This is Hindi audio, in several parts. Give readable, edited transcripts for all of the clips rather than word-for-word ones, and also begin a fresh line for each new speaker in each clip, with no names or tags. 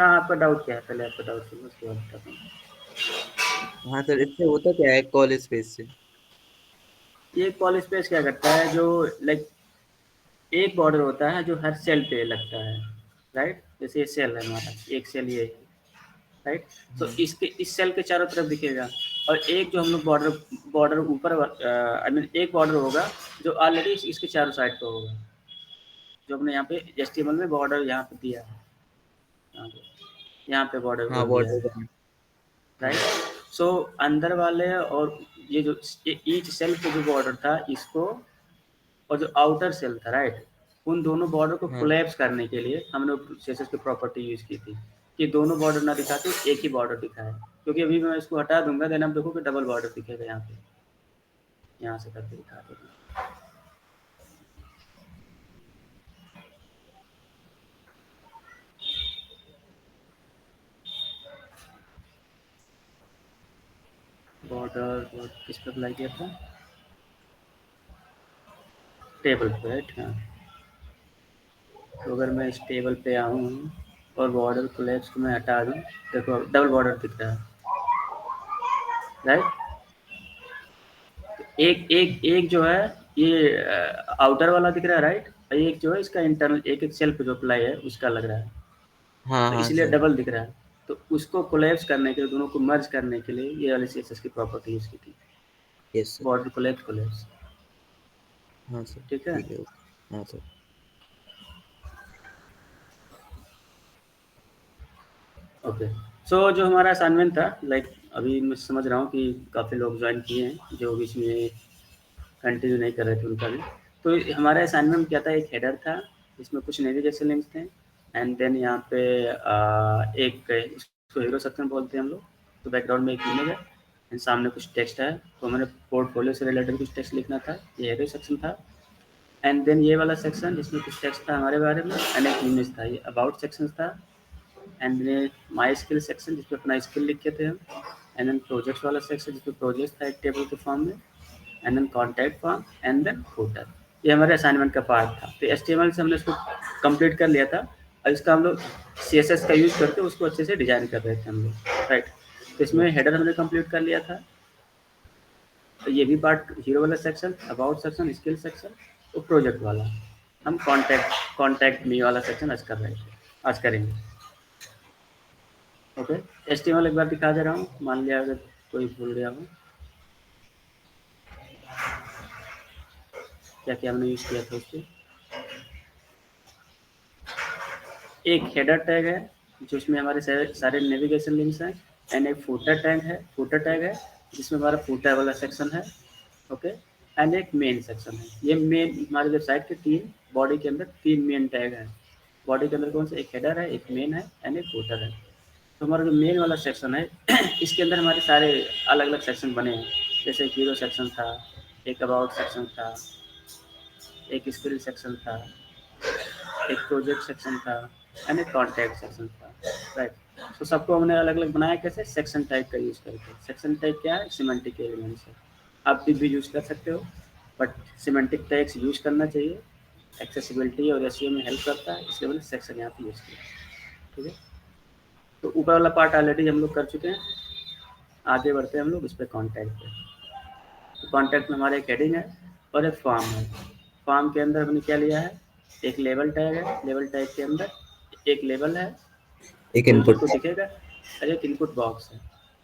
हाँ, आपका डाउट क्या है? पहले आपका डाउट सुनो, उसके बाद बताता हूँ।
हाँ सर, इससे होता क्या है कॉल स्पेस से?
ये कॉल स्पेस क्या करता है, जो लाइक एक बॉर्डर होता है जो हर सेल पे लगता है, राइट? जैसे ये सेल है हमारा, एक सेल ये है, राइट? तो
हाँ
इसके इस सेल के चारों तरफ दिखेगा, और एक जो हम लोग बॉर्डर बॉर्डर ऊपर आई मीन एक बॉर्डर होगा जो ऑलरेडी इसके चारों साइड पे होगा, जो हमने यहाँ पे एचटीएमएल में बॉर्डर यहाँ पे दिया है, यहाँ पे बॉर्डर
हाँ,
बोल दिया
बॉर्डर
है,
का। हाँ
राइट? सो अंदर वाले और ये जो ईच सेल पे जो बॉर्डर था इसको, और जो आउटर सेल था, राइट, उन दोनों बॉर्डर को
हाँ
कोलैप्स करने के लिए हमने सीएसएस की प्रॉपर्टी यूज की थी कि दोनों बॉर्डर ना दिखाते एक ही बॉर्डर दिखाए, क्योंकि अभी मैं इसको हटा दूंगा देन आप देखो कि डबल बॉर्डर दिखेगा यहाँ पे, यहाँ से करके दिखा देगा। बॉर्डर किस पे अप्लाई किया था? टेबल पे, राइट? हाँ, तो अगर मैं इस टेबल पे आऊँ और बॉर्डर कोलैप्स को मैं हटा दूँ, देखो डबल बॉर्डर दिख रहा है, राइट? एक एक एक जो है ये आउटर वाला दिख रहा है, राइट? एक जो है इसका इंटरनल, एक एक सेल पे जो अप्लाई है उसका लग रहा है,
हाँ
तो
हाँ
इसलिए
सर।
डबल दिख रहा है। तो उसको कोलैप्स करने के लिए, दोनों को मर्ज करने के लिए ये वाली सीएसएस की प्रॉपर्टी यूज की थी,
yes sir.
Border collapse collapse.
हाँ सर।
ठीक है,
ठीक है, ओके। हाँ सर।
ओके। सो जो हमारा असाइनमेंट था, लाइक अभी मैं समझ रहा हूँ कि काफ़ी लोग ज्वाइन किए हैं जो बीच में कंटिन्यू नहीं कर रहे थे उनका भी। तो हमारा असाइनमेंट क्या था, एक हेडर था इसमें कुछ नेविगेशन लिंक्स थे, एंड देन यहाँ पे एक इसको हीरो सेक्शन बोलते हैं हम लोग। तो बैकग्राउंड में एक इमेज है एंड सामने कुछ टेक्स्ट है, तो मैंने पोर्टफोलियो से रिलेटेड कुछ टेक्स्ट लिखना था, ये हीरो सेक्शन था। एंड देन ये वाला सेक्शन जिसमें कुछ टेक्स्ट था हमारे बारे में एंड एक इमेज था, ये अबाउट सेक्शन था। And then my skill section जिसमें अपना स्किल लिखे थे हम। एंड देन प्रोजेक्ट्स वाला सेक्शन जिसमें प्रोजेक्ट था एक टेबल के फॉर्म में, and then contact form, and then footer. ये हमारे असाइनमेंट का पार्ट था। तो एचटीएमएल से हमने इसको कंप्लीट कर लिया था, और इसका हम लोग सीएसएस का यूज करके उसको अच्छे से डिजाइन कर रहे थे हम लोग, राइट? तो इसमें हेडर हमने कंप्लीट कर लिया था, तो ये भी पार्ट, हीरो वाला section, about section, skill section, तो प्रोजेक्ट वाला हम कॉन्टैक्ट मी वाला सेक्शन आज कर रहे थे, आज करेंगे। ओके, एचटीएमएल एक बार दिखा दे रहा हूँ, मान लिया अगर कोई भूल गया हो। क्या क्या हमने यूज किया था उससे, एक हेडर टैग है जिसमें हमारे सारे नेविगेशन लिंक्स हैं, एंड एक फूटर टैग है जिसमें हमारा फूटर वाला सेक्शन है। ओके, एंड एक मेन सेक्शन है। ये मेन हमारी वेबसाइट के तीन, बॉडी के अंदर तीन मेन टैग हैं। बॉडी के अंदर कौन सा, एक हेडर है, एक मेन है, एंड एक फूटर है। तो हमारा जो मेन वाला सेक्शन है इसके अंदर हमारे सारे अलग अलग सेक्शन बने हैं, जैसे एक हीरो सेक्शन था, एक अबाउट सेक्शन था, एक स्किल सेक्शन था, एक प्रोजेक्ट सेक्शन था, एंड एक कॉन्टैक्ट सेक्शन था, राइट? तो सबको हमने अलग अलग बनाया कैसे, सेक्शन टाइप का यूज़ करके। सेक्शन टाइप क्या है, सिमेंटिक एलिमेंट्स है। आप भी यूज़ कर सकते हो, बट सिमेंटिक टैग्स यूज़ करना चाहिए, एक्सेसिबिलिटी और एसईओ में हेल्प करता है, इसलिए मैंने सेक्शन यहाँ पे यूज़ किया। ठीक है, तो ऊपर वाला पार्ट ऑलरेडी हम लोग कर चुके हैं, आगे बढ़ते हैं हम लोग इस पर कॉन्टैक्ट पे। तो कॉन्टैक्ट में हमारा एक हेडिंग है और एक फॉर्म है। फॉर्म के अंदर हमने क्या लिया है, एक लेबल टैग है, लेबल टैग के अंदर एक लेबल है
एक
जो
इनपुट।
जिसको दिखेगा, और एक इनपुट बॉक्स है,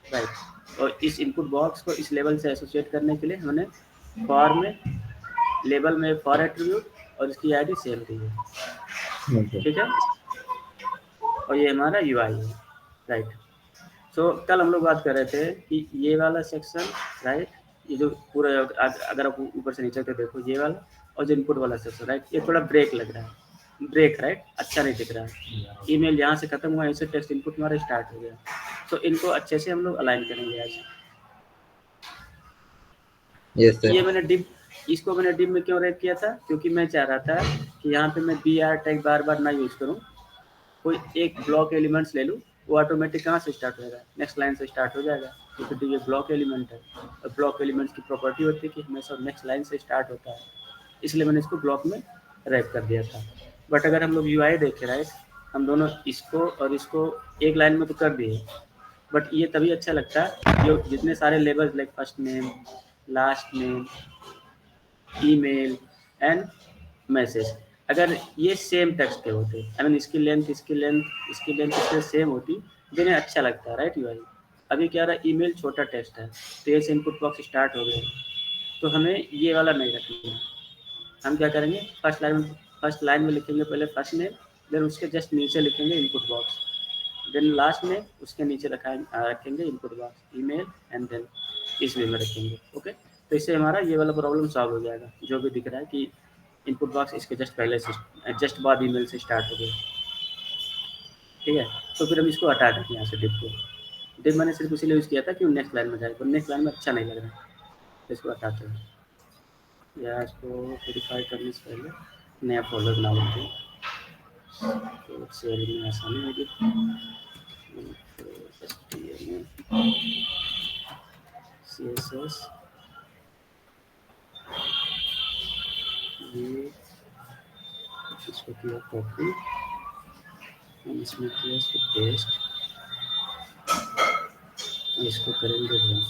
राइट? और इस इनपुट बॉक्स को इस लेबल से एसोसिएट करने के लिए हमने फॉर में, लेबल में फॉर एट्रीब्यूट और इसकी आईडी सेव की है। ठीक है, और ये हमारा यूआई है, राइट? सो कल हम लोग बात कर रहे थे कि ये वाला सेक्शन, राइट, ये जो पूरा अगर आप ऊपर से नीचे तक देखो ये वाला, और जो इनपुट वाला सेक्शन, राइट, ये थोड़ा ब्रेक लग रहा है, ब्रेक, राइट, अच्छा नहीं दिख रहा है। ईमेल यहाँ से खत्म हुआ, यहाँ से टेक्स्ट इनपुट हमारा स्टार्ट हो गया। तो इनको अच्छे से हम लोग अलाइन करेंगे आज।
यस
ये
सर।
मैंने डिप इसको मैंने डिप में क्यों रैप किया था, क्योंकि मैं चाह रहा था कि यहाँ पे मैं बी आर टैग बार बार ना यूज करूँ, कोई एक ब्लॉक एलिमेंट्स ले लूँ, वो ऑटोमेटिक कहाँ से स्टार्ट होगा, नेक्स्ट लाइन से स्टार्ट हो जाएगा, क्योंकि ये ब्लॉक एलिमेंट है। और ब्लॉक एलिमेंट्स की प्रॉपर्टी होती है कि हमेशा नेक्स्ट लाइन से स्टार्ट होता है, इसलिए मैंने इसको ब्लॉक में रैप कर दिया था। बट अगर हम लोग यूआई देखें, राइट, हम दोनों इसको और इसको एक लाइन में तो कर दिए, बट ये तभी अच्छा लगता है जो जितने सारे labels like first name, last name, email and message, अगर ये सेम टेक्स्ट के होते, आई मीन इसकी लेंथ इससे सेम होती, देन अच्छा लगता है, राइट यूआई। अभी क्या रहा, ईमेल छोटा टेक्स्ट है, तो ये से इनपुट बॉक्स स्टार्ट हो गया, तो हमें ये वाला नहीं रखना है। हम क्या करेंगे, फर्स्ट लाइन में लिखेंगे पहले फर्स्ट नेम, देन उसके जस्ट नीचे लिखेंगे इनपुट बॉक्स, देन लास्ट में उसके नीचे रखेंगे input box, email and then इस वे में रखेंगे। ओके, तो इससे हमारा ये वाला प्रॉब्लम सॉल्व हो जाएगा, जो भी दिख रहा है कि इनपुट बॉक्स इसके जस्ट पहले से जस्ट बाद ईमेल से स्टार्ट हो गया। ठीक है, तो फिर हम इसको हटा देंगे यहाँ से, डिप मैंने सिर्फ इसीलिए यूज़ किया था कि नेक्स्ट लाइन में जाए, तो नेक्स्ट लाइन में अच्छा नहीं लग रहा है, तो इसको हटाते हैं, या इसको वेरीफाई करने से पहले नया फोल्डर बना लेते हैं, तो शेयरिंग में आसानी होगी। CSS ये इसको किया कॉपी, हम इसमें किया इसको पेस्ट, इसको करेंगे रन,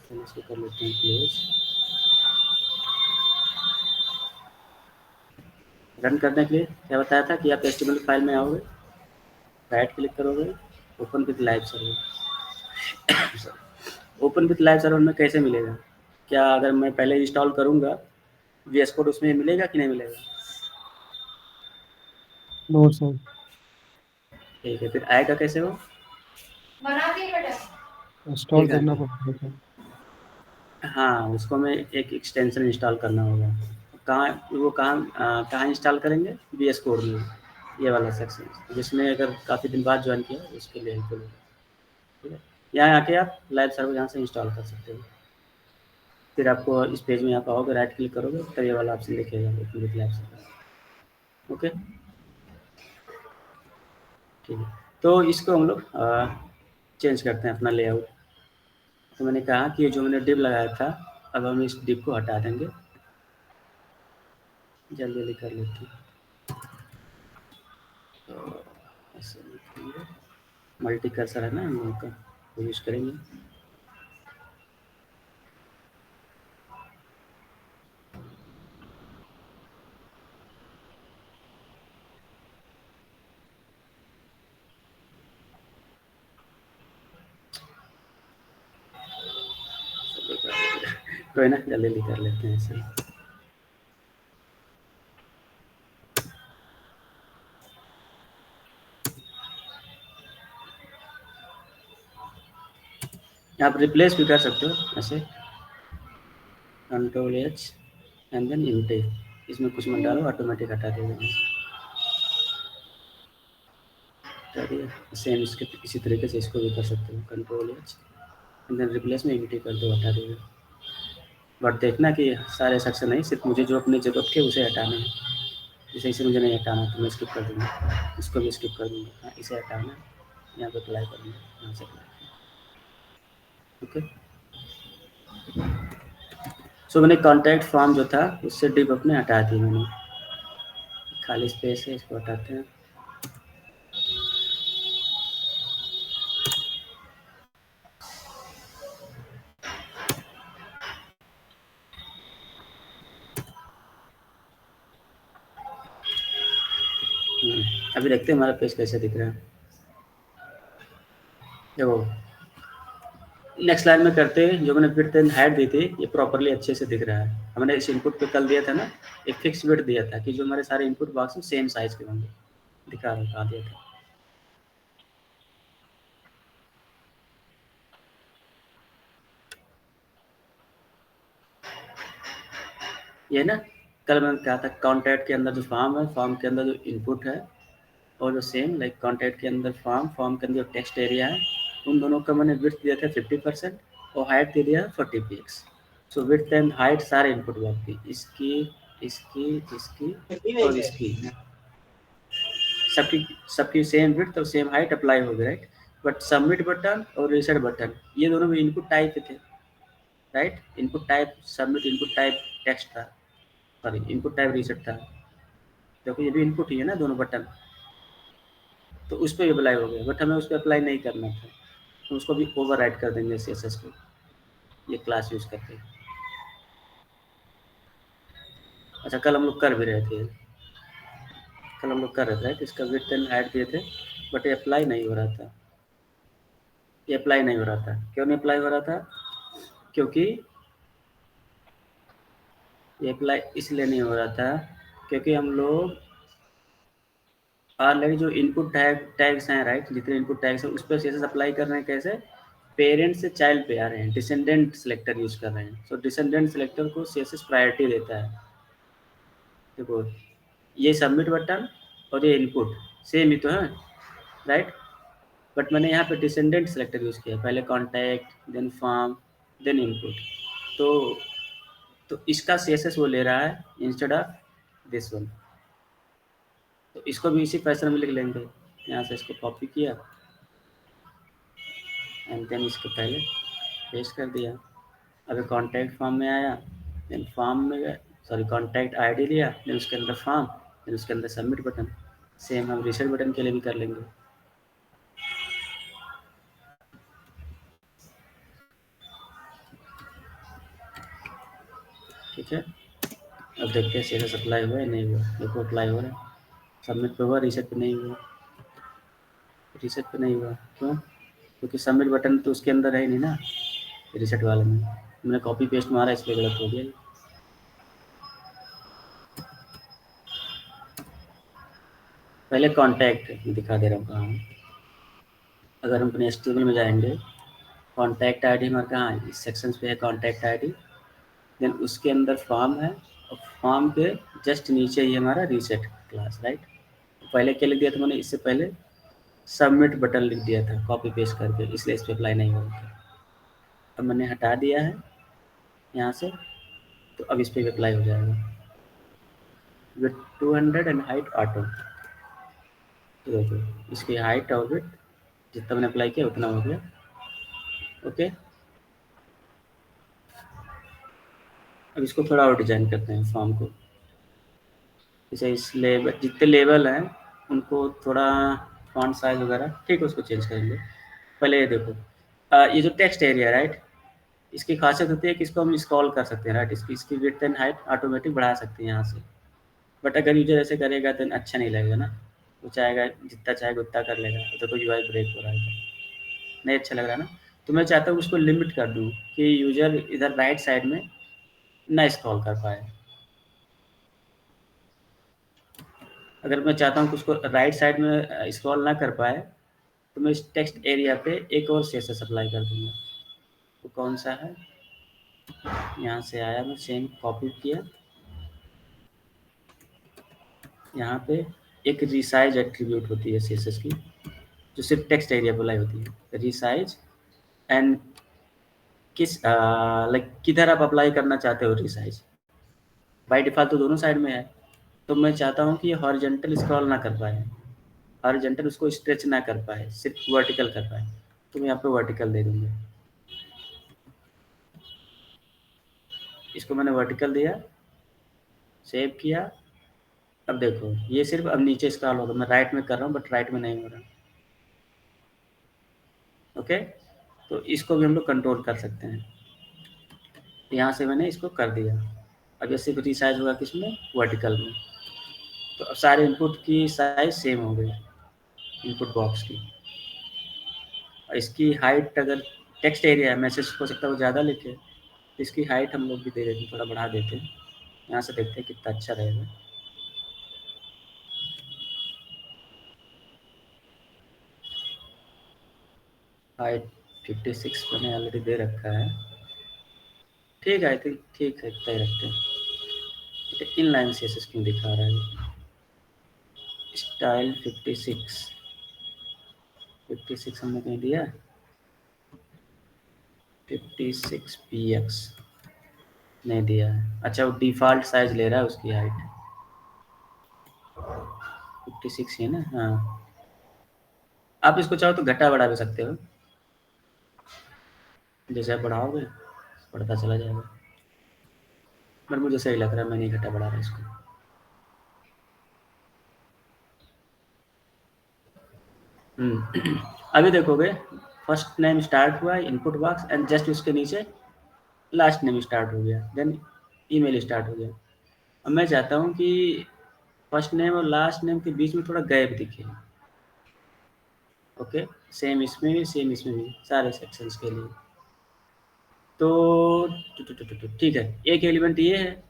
हम इसको कर लेते हैं क्लोज। रन करने के लिए क्या बताया था कि आप एचटीएमएल फाइल में आओगे, राइट क्लिक करोगे, open with live server. Open with live server में कैसे मिलेगा, क्या अगर मैं पहले इंस्टॉल करूँगा VS कोड उसमें मिलेगा कि नहीं मिलेगा?
No sir.
ठीक है, फिर आएगा कैसे वो?
इंस्टॉल
एक
करना
घंटे
पड़ेगा सर।
हाँ, उसको मैं एक एक्सटेंशन इंस्टॉल करना होगा। कहाँ इंस्टॉल करेंगे? VS कोड में, ये वाला सेक्शन जिसमें अगर काफ़ी दिन बाद ज्वाइन किया उसके लिए हेल्पफुल होगा। ठीक है, यहाँ आके आप लाइव सर्वर यहाँ से इंस्टॉल कर सकते हो। फिर आपको इस पेज में आप आओगे, राइट क्लिक करोगे तो ये वाला ऑप्शन दिखेगा लाइव सर्वर। ओके, ठीक है, तो इसको हम लोग चेंज करते हैं अपना लेआउट। तो मैंने कहा कि जो मैंने डिव लगाया था, अब हम इस डिव को हटा देंगे, जल्दी जल्दी कर लेते हैं। तो ऐसे लिखेंगे, मल्टी कर्सर है ना हम लोग का, वो यूज़ करेंगे। कोई ना, जल्दी जल्दी कर लेते हैं ऐसे। आप रिप्लेस भी कर सकते हो ऐसे, Ctrl+H एंड देन इंटे, इसमें कुछ मत डालो, ऑटोमेटिक हटा देगा। चलिए, सेम इसके इसी तरीके से इसको भी कर सकते हो, Ctrl+H एंड देन रिप्लेस में इंटे कर दो, हटा देगा। बट देखना कि सारे सेक्शन नहीं, सिर्फ मुझे जो अपनी जरूरत के उसे हटाना है। जैसे इसे मुझे नहीं हटाना तो मैं स्किप कर दूँगा, इसको भी स्किप कर दूँगा। हाँ, इसे हटाना है, यहाँ पे अप्लाई करूँगा, यहाँ से अप्लाई। ओके, सो मैंने कॉन्टैक्ट फॉर्म जो था उससे डिप अपने हटा दी मैंने, खाली स्पेस है, इसको हटाते हैं। अभी देखते हैं हमारा पेज कैसे दिख रहा है। देखो, नेक्स्ट लाइन में करते हैं, जो मैंने विड्थ एंड हाइट दी थी ये प्रॉपर्ली अच्छे से दिख रहा है। हमने इस इनपुट पे कल दिया था ना, एक फिक्स विड्थ दिया था कि जो हमारे सारे इनपुट बॉक्स में सेम साइज के होंगे, दिखा दिया था। ये ना, कल मैंने कहा था कॉन्टैक्ट के अंदर जो फॉर्म है, फॉर्म के अंदर जो इनपुट है, और जो सेम लाइक कॉन्टैक्ट के अंदर फॉर्म के अंदर टेक्स्ट एरिया है, उन दोनों का मैंने विड्थ दिया था 50% और हाइट दे दिया 40 px। So width and height सारे इनपुट बॉक्स की, इसकी इसकी इसकी और इसकी, सबकी सबकी सेम विड्थ और सेम हाइट अप्लाई हो गई, राइट। बट सबमिट बटन और रीसेट बटन ये दोनों भी इनपुट टाइप के थे, right. Input type submit, input type text था, सॉरी इनपुट टाइप रीसेट था। देखो ये भी इनपुट ही है ना दोनों बटन, तो उस पे अप्लाई हो गया, बट हमें उस पे अप्लाई नहीं करना था, तो उसको भी ओवरराइड कर देंगे सीएसएस को ये क्लास यूज़ करके। अच्छा, कल हम लोग कर भी रहे थे, कल हम लोग कर रहे थे राइट, इसका विड्थ एंड हाइट दिए थे, बट ये अप्लाई नहीं हो रहा था, ये अप्लाई नहीं हो रहा था। क्यों नहीं अप्लाई हो रहा था? क्योंकि ये अप्लाई इसलिए नहीं हो रहा था क्योंकि हम लोग ऑलरेडी जो इनपुट टैग्स हैं राइट, जितने इनपुट टैग्स हैं उस पर सीएसएस अप्लाई कर रहे हैं। कैसे? पेरेंट से चाइल्ड पे आ रहे हैं, डिसेंडेंट सिलेक्टर यूज़ कर रहे हैं। सो डिसेंडेंट सिलेक्टर को सीएसएस प्रायोरिटी देता है। देखो, ये सबमिट बटन और ये इनपुट सेम ही तो है राइट, बट मैंने यहाँ पे डिसेंडेंट सिलेक्टर यूज़ किया, पहले contact then form then input. तो इसका सीएसएस वो ले रहा है इंस्टेड ऑफ दिस वन। तो इसको भी इसी पैटर्न में लिख लेंगे। यहाँ से इसको कॉपी किया एंड देन इसको पहले पेस्ट कर दिया। अभी कॉन्टैक्ट फॉर्म में आया, देन फॉर्म में गए, सॉरी कॉन्टैक्ट आईडी लिया, देन उसके अंदर फॉर्म, देन उसके अंदर सबमिट बटन। सेम हम रिसेट बटन के लिए भी कर लेंगे। ठीक है, अब देखते हैं सीएसएस अप्लाई हुआ है नहीं हुआ। देखो अप्लाई हो रहा है, सबमिट पे हुआ, रिसेट पे नहीं हुआ। रिसेट पे नहीं हुआ क्यों? क्योंकि सबमिट बटन तो उसके अंदर है ही नहीं ना, रिसेट वाले में मैंने कॉपी पेस्ट मारा, इसलिए गलत हो गया। पहले कॉन्टैक्ट दिखा दे रहा हूँ कहाँ है। अगर हम अपने एचटीएमएल में जाएंगे, कॉन्टैक्ट आईडी हमारे कहाँ है, इस सेक्शन पे है कॉन्टैक्ट आईडी, देन उसके अंदर फॉर्म है और फॉर्म के जस्ट नीचे ही हमारा रीसेट क्लास राइट। पहले क्या लिख दिया था मैंने, इससे पहले सबमिट बटन लिख दिया था कॉपी पेस्ट करके, इसलिए इस पर अप्लाई नहीं हो रहा था। अब मैंने हटा दिया है यहाँ से, तो अब इस पर भी अप्लाई हो जाएगा विथ 200 एंड हाइट ऑटो। तो देखो इसकी हाइट और विथ जितना मैंने अप्लाई किया उतना हो गया। ओके, अब इसको थोड़ा और डिजाइन करते हैं फॉर्म को। जैसे इस लेवल, जितने लेवल हैं उनको थोड़ा फॉन्ट साइज वगैरह ठीक है उसको चेंज करेंगे। पहले ये देखो, ये जो टेक्स्ट एरिया राइट, इसकी खासियत होती है कि इसको हम स्क्रॉल कर सकते हैं राइट, इसकी विड्थ एंड हाइट ऑटोमेटिक बढ़ा सकते हैं यहाँ से। बट अगर यूजर ऐसे करेगा तो अच्छा नहीं लगेगा ना, वो चाहेगा जितना चाहेगा उतना कर लेगा, तो कोई यूआई ब्रेक हो रहा है, नहीं अच्छा लग रहा ना। तो मैं चाहता हूँ उसको लिमिट कर दूँ कि यूजर इधर राइट साइड में ना स्क्रॉल कर पाए। अगर मैं चाहता हूँ कि उसको राइट साइड में स्क्रॉल ना कर पाए, तो मैं इस टेक्स्ट एरिया पे एक और सीएसएस अप्लाई कर दूँगा। वो कौन सा है, यहाँ से आया, मैं सेम कॉपी किया, यहाँ पे एक रिसाइज एट्रीब्यूट होती है सीएसएस की, जो सिर्फ टेक्स्ट एरिया पे अप्लाई होती है। रिसाइज एंड किस लाइक किधर आप अप्लाई करना चाहते हो रिसाइज, बाय डिफ़ॉल्ट तो दोनों साइड में है। तो मैं चाहता हूँ कि ये हॉरिजॉन्टल स्क्रॉल ना कर पाए, हॉरिजॉन्टल उसको स्ट्रेच ना कर पाए, सिर्फ वर्टिकल कर पाए, तो मैं यहाँ पे वर्टिकल दे दूँगा। इसको मैंने वर्टिकल दिया, सेव किया। अब देखो ये सिर्फ अब नीचे स्क्रॉल होगा, मैं राइट में कर रहा हूँ बट राइट में नहीं हो रहा। ओके, तो इसको भी हम लोग कंट्रोल कर सकते हैं। यहाँ से मैंने इसको कर दिया, अब ये सिर्फ रिसाइज होगा किसमें, वर्टिकल में। तो अब सारे इनपुट की साइज सेम हो गई, इनपुट बॉक्स की। और इसकी हाइट अगर टेक्स्ट एरिया है, मैसेज हो सकता है वो ज़्यादा लिखे, तो इसकी हाइट हम लोग भी दे देते हैं, थोड़ा बढ़ा देते हैं। यहाँ से देखते हैं कितना अच्छा रहेगा। हाइट 56 मैंने ऑलरेडी दे रखा है, ठीक है, आई थिंक ठीक है, इतना ही रखते हैं। तो इन लाइन से क्यों दिखा रहा है, स्टाइल 56 हमने कहीं दिया, 56px नहीं दिया है। अच्छा, वो डिफ़ॉल्ट साइज ले रहा है उसकी हाइट 56 है ना। हाँ, आप इसको चाहो तो घटा बढ़ा भी सकते हो, जैसे आप बढ़ाओगे बढ़ता चला जाएगा, पर मुझे सही लग रहा है, मैं नहीं घटा बढ़ा रहा इसको। अभी देखोगे फर्स्ट नेम स्टार्ट हुआ इनपुट बॉक्स एंड जस्ट उसके नीचे लास्ट नेम स्टार्ट हो गया, देन ईमेल स्टार्ट हो गया। अब मैं चाहता हूँ कि फर्स्ट नेम और लास्ट नेम के बीच में थोड़ा गैप दिखे। ओके, सेम इसमें भी सेम इसमें भी सारे सेक्शंस के लिए। तो ठीक है, एक एलिमेंट ये है,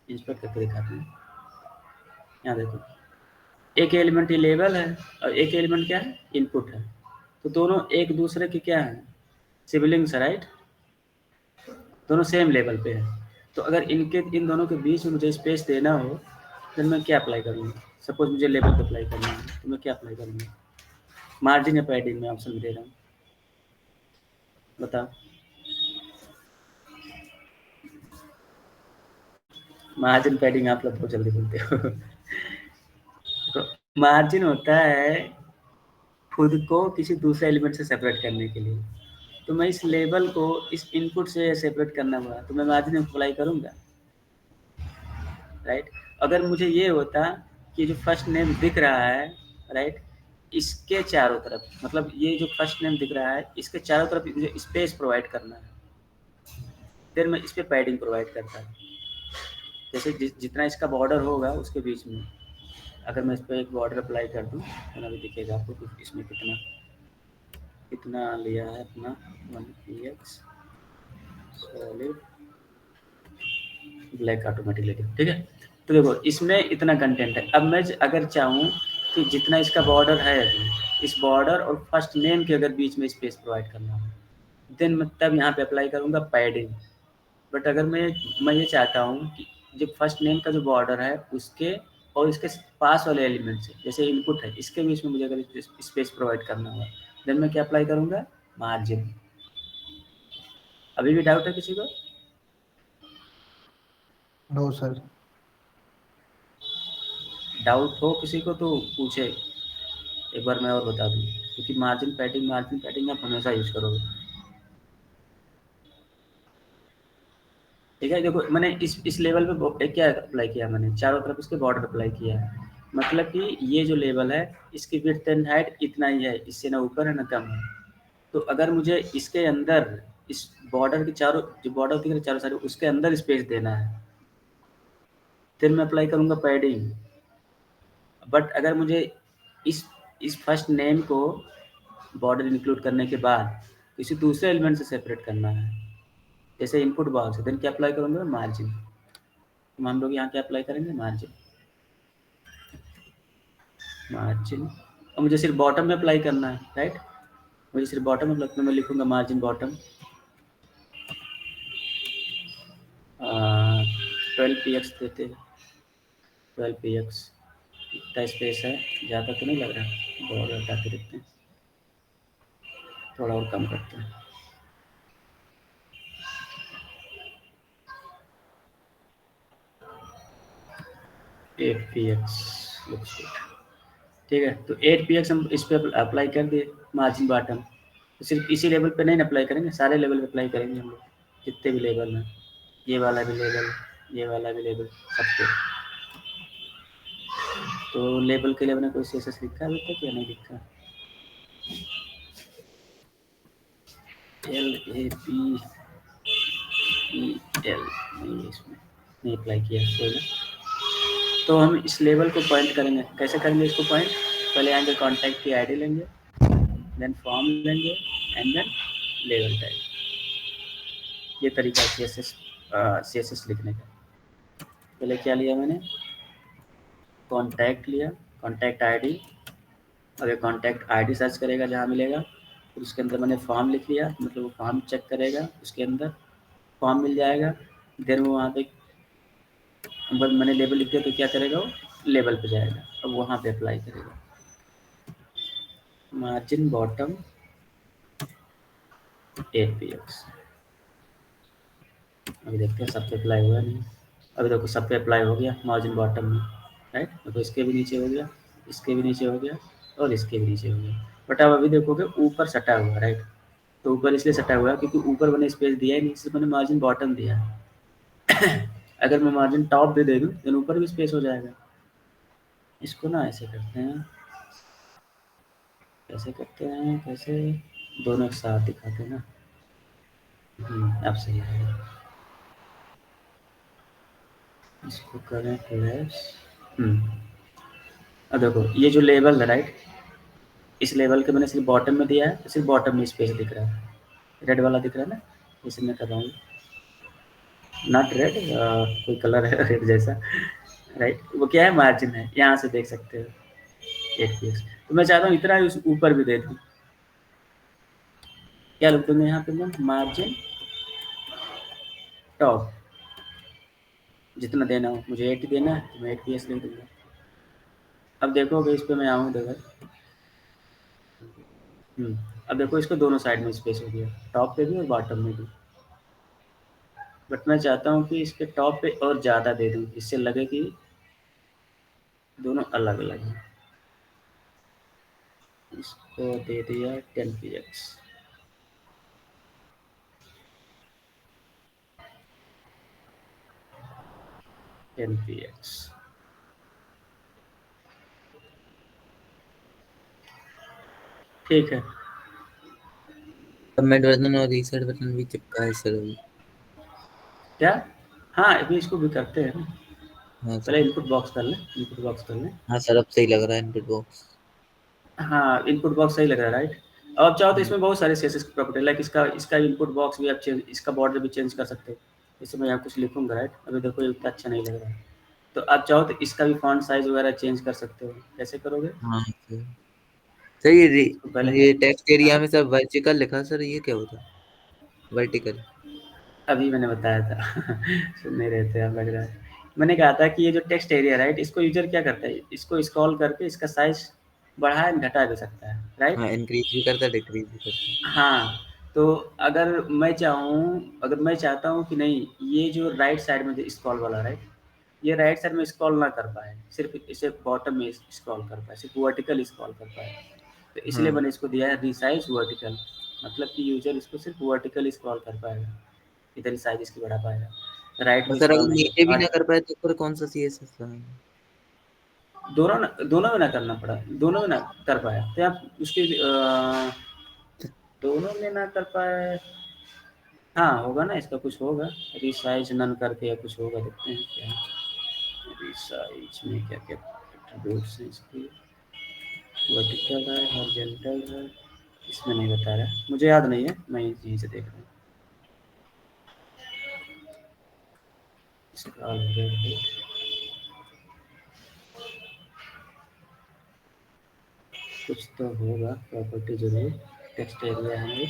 इंस्पेक्ट करके दिखाते हैं। यहाँ देखो, एक एलिमेंट ये लेबल है और एक एलिमेंट क्या है, इनपुट है। तो दोनों एक दूसरे के क्या है, सिबलिंग्स है, राइट। दोनों सेम लेवल पे है। तो अगर इन दोनों के बीच में मुझे स्पेस देना हो, फिर मैं क्या अप्लाई करूँगा। सपोज मुझे लेबल पे अप्लाई करना है, तो मैं क्या अप्लाई करूँगा, मार्जिन या पैडिंग में ऑप्शन दे रहा हूँ, बताओ। मार्जिन पैडिंग आप लोग बहुत जल्दी बोलते हो। तो मार्जिन होता है खुद को किसी दूसरे एलिमेंट से सेपरेट करने के लिए। तो मैं इस लेबल को इस इनपुट से सेपरेट करना हुआ, तो मैं मार्जिन अप्लाई करूँगा, राइट। अगर मुझे ये होता कि जो फर्स्ट नेम दिख रहा है, राइट, इसके चारों तरफ, मतलब ये जो फर्स्ट नेम दिख रहा है इसके चारों तरफ मुझे स्पेस प्रोवाइड करना है, फिर मैं इस पे पैडिंग प्रोवाइड करता। जैसे जितना इसका बॉर्डर होगा उसके बीच में, अगर मैं इस पर एक बॉर्डर अप्लाई कर दूँ तो अभी दिखेगा आपको कि इसमें कितना कितना लिया है अपना 1px सॉलिड ब्लैक ऑटोमेटिकली, ठीक है। तो देखो इसमें इतना कंटेंट है। अब मैं अगर चाहूँ कि जितना इसका बॉर्डर है अभी, इस बॉर्डर और फर्स्ट नेम के अगर बीच में स्पेस प्रोवाइड करना हो, देन मैं तब यहाँ पे अप्लाई करूँगा पैडिंग। बट अगर मैं ये चाहता हूँ कि जो फर्स्ट नेम का जो बॉर्डर है उसके और इसके पास वाले एलिमेंट से, जैसे इनपुट है इसके बीच में मुझे अगर स्पेस प्रोवाइड करना हुआ, देन मैं क्या अप्लाई करूँगा, मार्जिन। अभी भी डाउट है किसी को?
No sir.
डाउट हो किसी को तो पूछे, एक बार मैं और बता दूँ। क्योंकि मार्जिन पैडिंग आप हमेशा यूज करोगे, ठीक है। देखो मैंने इस लेवल पे क्या अप्लाई किया, मैंने चारों तरफ इसके बॉर्डर अप्लाई किया है। मतलब कि ये जो लेवल है इसकी विड्थ एंड हाइट इतना ही है, इससे ना ऊपर है ना कम है। तो अगर मुझे इसके अंदर इस बॉर्डर के चारों, जो बॉर्डर दिख रहे चारों साइड, उसके अंदर स्पेस देना है, फिर मैं अप्लाई करूँगा पैडिंग। बट अगर मुझे इस फर्स्ट नेम को बॉर्डर इंक्लूड करने के बाद किसी दूसरे एलिमेंट से सेपरेट करना है, जैसे इनपुट बॉक्स है, देन क्या अप्लाई करूँगा, मार्जिन। तो हम लोग यहाँ क्या अप्लाई करेंगे, मार्जिन। मार्जिन और मुझे सिर्फ बॉटम में अप्लाई करना है, राइट। मुझे सिर्फ बॉटम में अप्लाई, मैं लिखूँगा मार्जिन बॉटम 12px देते हैं, 12px। इतना स्पेस है, ज़्यादा तो नहीं लग रहा, बहुत हटा के देखते हैं, थोड़ा और कम करते हैं। एट पी एक्स, ठीक है। तो 8px हम इस पर अप्लाई कर दिए मार्जिन बॉटम। तो सिर्फ इसी लेवल पे नहीं अप्लाई करेंगे, सारे लेवल पे अप्लाई करेंगे हम लोग, जितने भी लेवल हैं। ये वाला भी लेवल, ये वाला भी लेवल, सब पे। तो लेवल के लिए मैंने कोई CSS लिखा है अभी तक या नहीं लिखा? LAPEL नहीं, इसमें नहीं अप्लाई किया कोई। तो हम इस लेवल को पॉइंट करेंगे, कैसे करेंगे इसको पॉइंट, पहले आएंगे कॉन्टैक्ट की आईडी लेंगे, देन फॉर्म लेंगे एंड देन लेवल टाइप। ये तरीका CSS लिखने का। पहले क्या लिया मैंने, कॉन्टैक्ट लिया, कॉन्टैक्ट आईडी। अगर कॉन्टैक्ट आईडी सर्च करेगा जहाँ मिलेगा, फिर उसके अंदर मैंने फॉर्म लिख लिया, मतलब वो फॉर्म चेक करेगा, उसके अंदर फॉर्म मिल जाएगा। देन वो वहाँ पे मैंने लेबल लिख दिया, तो क्या करेगा, वो लेबल पे जाएगा, अब वहाँ पे अप्लाई करेगा मार्जिन बॉटम 8px। अभी देखते हैं सब पे अप्लाई हुआ नहीं। अभी देखो सब पे अप्लाई हो गया मार्जिन बॉटम में, राइट। देखो इसके भी नीचे हो गया, इसके भी नीचे हो गया और इसके भी नीचे हो गया। बट अब अभी देखोगे ऊपर सटा हुआ, राइट। तो ऊपर इसलिए सटा हुआ है क्योंकि ऊपर मैंने स्पेस दिया ही नहीं, सिर्फ मैंने मार्जिन बॉटम दिया है। अगर मैं मार्जिन टॉप भी दे दूँ, देन ऊपर भी स्पेस हो जाएगा। इसको ना ऐसे करते हैं, कैसे करते हैं, कैसे? दोनों एक साथ दिखाते हैं ना। अब सही है। इसको करें प्लस। अब देखो ये जो लेवल है राइट, इस लेवल के मैंने सिर्फ बॉटम में दिया है, तो सिर्फ बॉटम में स्पेस दिख रहा है, रेड वाला दिख रहा है ना, इसे मैं कर रहा हूँ। नॉट रेड, कोई कलर है रेड जैसा, राइट। वो क्या है, मार्जिन है, यहाँ से देख सकते हो 8 px। तो मैं चाहता हूँ इतना ही उस ऊपर भी दे दूँ। क्या लिख दूंगा यहाँ पे मैं, मार्जिन टॉप, जितना देना हो मुझे 8 देना है, तो मैं 8 px लिख दूंगा। अब देखोगे इस पे मैं आऊँ इधर। अब देखो इसको दोनों साइड में स्पेस हो गया, टॉप पे भी और बॉटम में भी। बट मैं चाहता हूँ कि इसके टॉप पे और ज़्यादा दे दूँ, इससे लगे कि दोनों अलग अलग हैं। इसको दे दिया 10 px। 10 px। ठीक है।
सबमिट बटन और रीसेट बटन भी चिपका है सर अभी।
क्या? हाँ, अभी इसको भी करते हैं ना।
हाँ सर।
पहले इनपुट बॉक्स कर लें, इनपुट बॉक्स कर लें।
हाँ सर, अब सही लग रहा है इनपुट बॉक्स।
हाँ, इनपुट बॉक्स सही लग रहा है राइट। अब आप चाहो तो
हाँ
इसमें बहुत सारे सीएसएस की प्रॉपर्टी, लाइक इसका इसका इनपुट बॉक्स भी आप चेंज, इसका बॉर्डर भी चेंज कर सकते हो। जैसे मैं यहाँ कुछ लिखूंगा राइट, अभी देखो ये उतना अच्छा नहीं लग रहा है, तो आप चाहो तो इसका भी फॉन्ट साइज वगैरह चेंज कर सकते हो। कैसे करोगे?
हाँ सर। सर ये
इसको पहले,
ये टेक्स्ट एरिया
हाँ
में सर वर्टिकल लिखा, सर ये क्या होता है? वर्टिकल।
अभी मैंने बताया था सुन नहीं रहे थे आप लग रहा है। मैंने कहा था कि ये जो टेक्स्ट एरिया राइट, इसको यूजर क्या करता है, इसको स्क्रॉल करके इसका साइज बढ़ा एंड घटा भी सकता है राइट।
हाँ, इंक्रीज भी करता है, डिक्रीज भी करता है।
हाँ, तो अगर मैं चाहता हूँ कि नहीं, ये जो राइट साइड में जो स्क्रॉल वाला राइट, ये राइट साइड में स्क्रॉल ना कर पाए, सिर्फ इसे बॉटम में स्क्रॉल कर पाए, सिर्फ वर्टिकल स्क्रॉल कर पाए, तो इसलिए
हाँ
मैंने इसको दिया है रिसाइज वर्टिकल। मतलब कि यूजर इसको सिर्फ वर्टिकल स्क्रॉल कर पाएगा, इधर ही साइज इसकी बढ़ा पाएगा, राइट
और
में
सर
स्क्रॉल
अगर
नहीं
नीचे
कर।
भी ना
और
कर पाए तो फिर कौन सा सीएसएस लगाएंगे?
दोनों में ना करना पड़ा, दोनों में ना कर पाया तो आप उसके दोनों में ना कर पाए। हाँ होगा ना, इसका कुछ होगा, रिसाइज नन करके या कुछ होगा, देखते हैं क्या है। रिसाइज में क्या क्या एट्रीब्यूट्स हैं इसकी, वर्टिकल है, हॉरिजॉन्टल है, इसमें नहीं बता रहा, मुझे याद नहीं है, मैं यहीं से देख रहा हूँ। स्क्रॉल हो गया, कुछ तो होगा प्रॉपर्टी जरूर। टेक्स्ट एरिया है,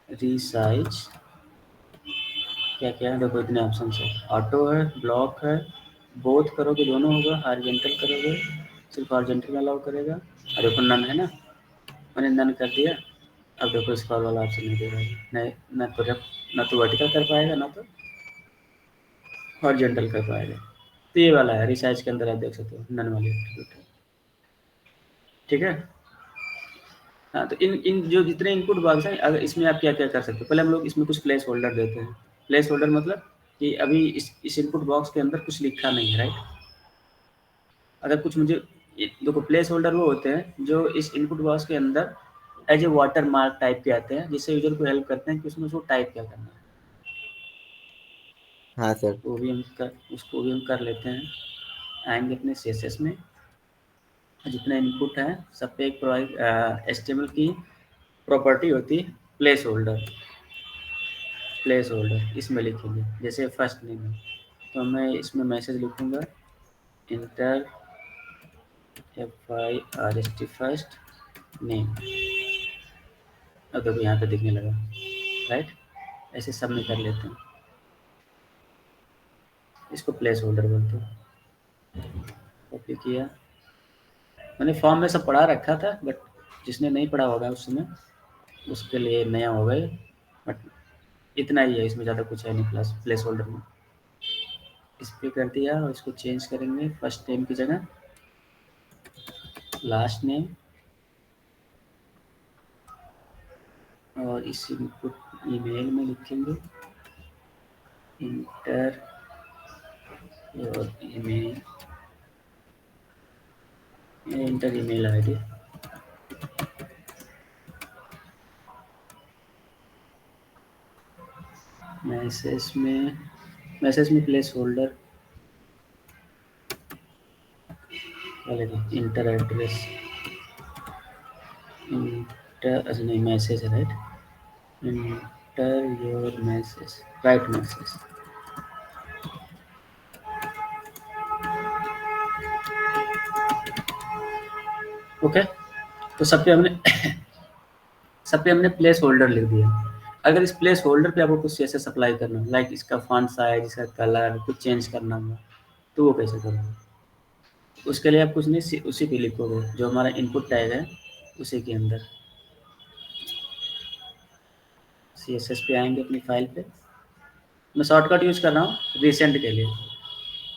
रिसाइज क्या क्या है, देखो इतने ऑप्शन है, ऑटो है, ब्लॉक है, बोथ करोगे दोनों होगा, हॉरिजॉन्टल करोगे सिर्फ हॉरिजॉन्टल अलाउ करेगा। और देखो नन है ना, मैंने नन कर दिया। अब देखो स्क्रॉल वाला ऑप्शन नहीं दे रहा है, नहीं ना तो वर्टिकल कर पाएगा ना तो हॉरिजॉन्टल कर पाएगा। तो ये वाला है रिसाइज के अंदर, आप देख सकते हो नन वाली एट्रीब्यूट है। ठीक है। हाँ, तो इन इन जो जितने इनपुट बॉक्स हैं, अगर इसमें आप क्या क्या कर सकते हो, पहले हम लोग इसमें कुछ प्लेस होल्डर देते हैं। प्लेस होल्डर मतलब कि अभी इस इनपुट बॉक्स के अंदर कुछ लिखा नहीं है राइट। अगर कुछ मुझे देखो, प्लेस होल्डर वो होते हैं जो इस इनपुट बॉक्स के अंदर as a watermark type के आते हैं, जिससे यूजर को हेल्प करते हैं कि उसमें उसको टाइप क्या करना है।
हाँ सर।
उसको भी हम कर लेते हैं। आएंगे अपने सीएसएस में, जितने इनपुट हैं सब पे एक एचटीएमएल की प्रॉपर्टी होती है, प्लेस होल्डर। प्लेस होल्डर इसमें लिखेंगे, जैसे फर्स्ट नेम है तो मैं इसमें मैसेज लिखूंगा, इंटर FIRST फर्स्ट नेम। अब देखो यहाँ पे दिखने लगा राइट। ऐसे सब में कर लेते हैं, इसको प्लेस होल्डर बोलते हैं। कॉपी किया, मैंने फॉर्म में सब पढ़ा रखा था, बट जिसने नहीं पढ़ा होगा उस समय उसके लिए नया होगा ये। बट इतना ही है, इसमें ज़्यादा कुछ है नहीं प्लस प्लेस होल्डर में। इस पे कर दिया और इसको चेंज करेंगे, फर्स्ट नेम की जगह लास्ट नेम, और इस इनपुट ईमेल में लिखेंगे enter your email, enter email ID, message में placeholder enter address enter नहीं मैसेज है right enter your message right message okay तो सब पे हमने प्लेस होल्डर लिख दिया। अगर इस प्लेस होल्डर पे आपको कुछ सीएसएस अप्लाई करना हो लाइक इसका फॉन्ट साइज इसका कलर कुछ चेंज करना हो तो वो कैसे करोगे? उसके लिए आप कुछ नहीं उसी पे लिखोगे जो हमारा इनपुट टैग है उसी के अंदर सीएसएस पे आएंगे अपनी फाइल पे। मैं शॉर्टकट यूज़ कर रहा हूँ रिसेंट के लिए।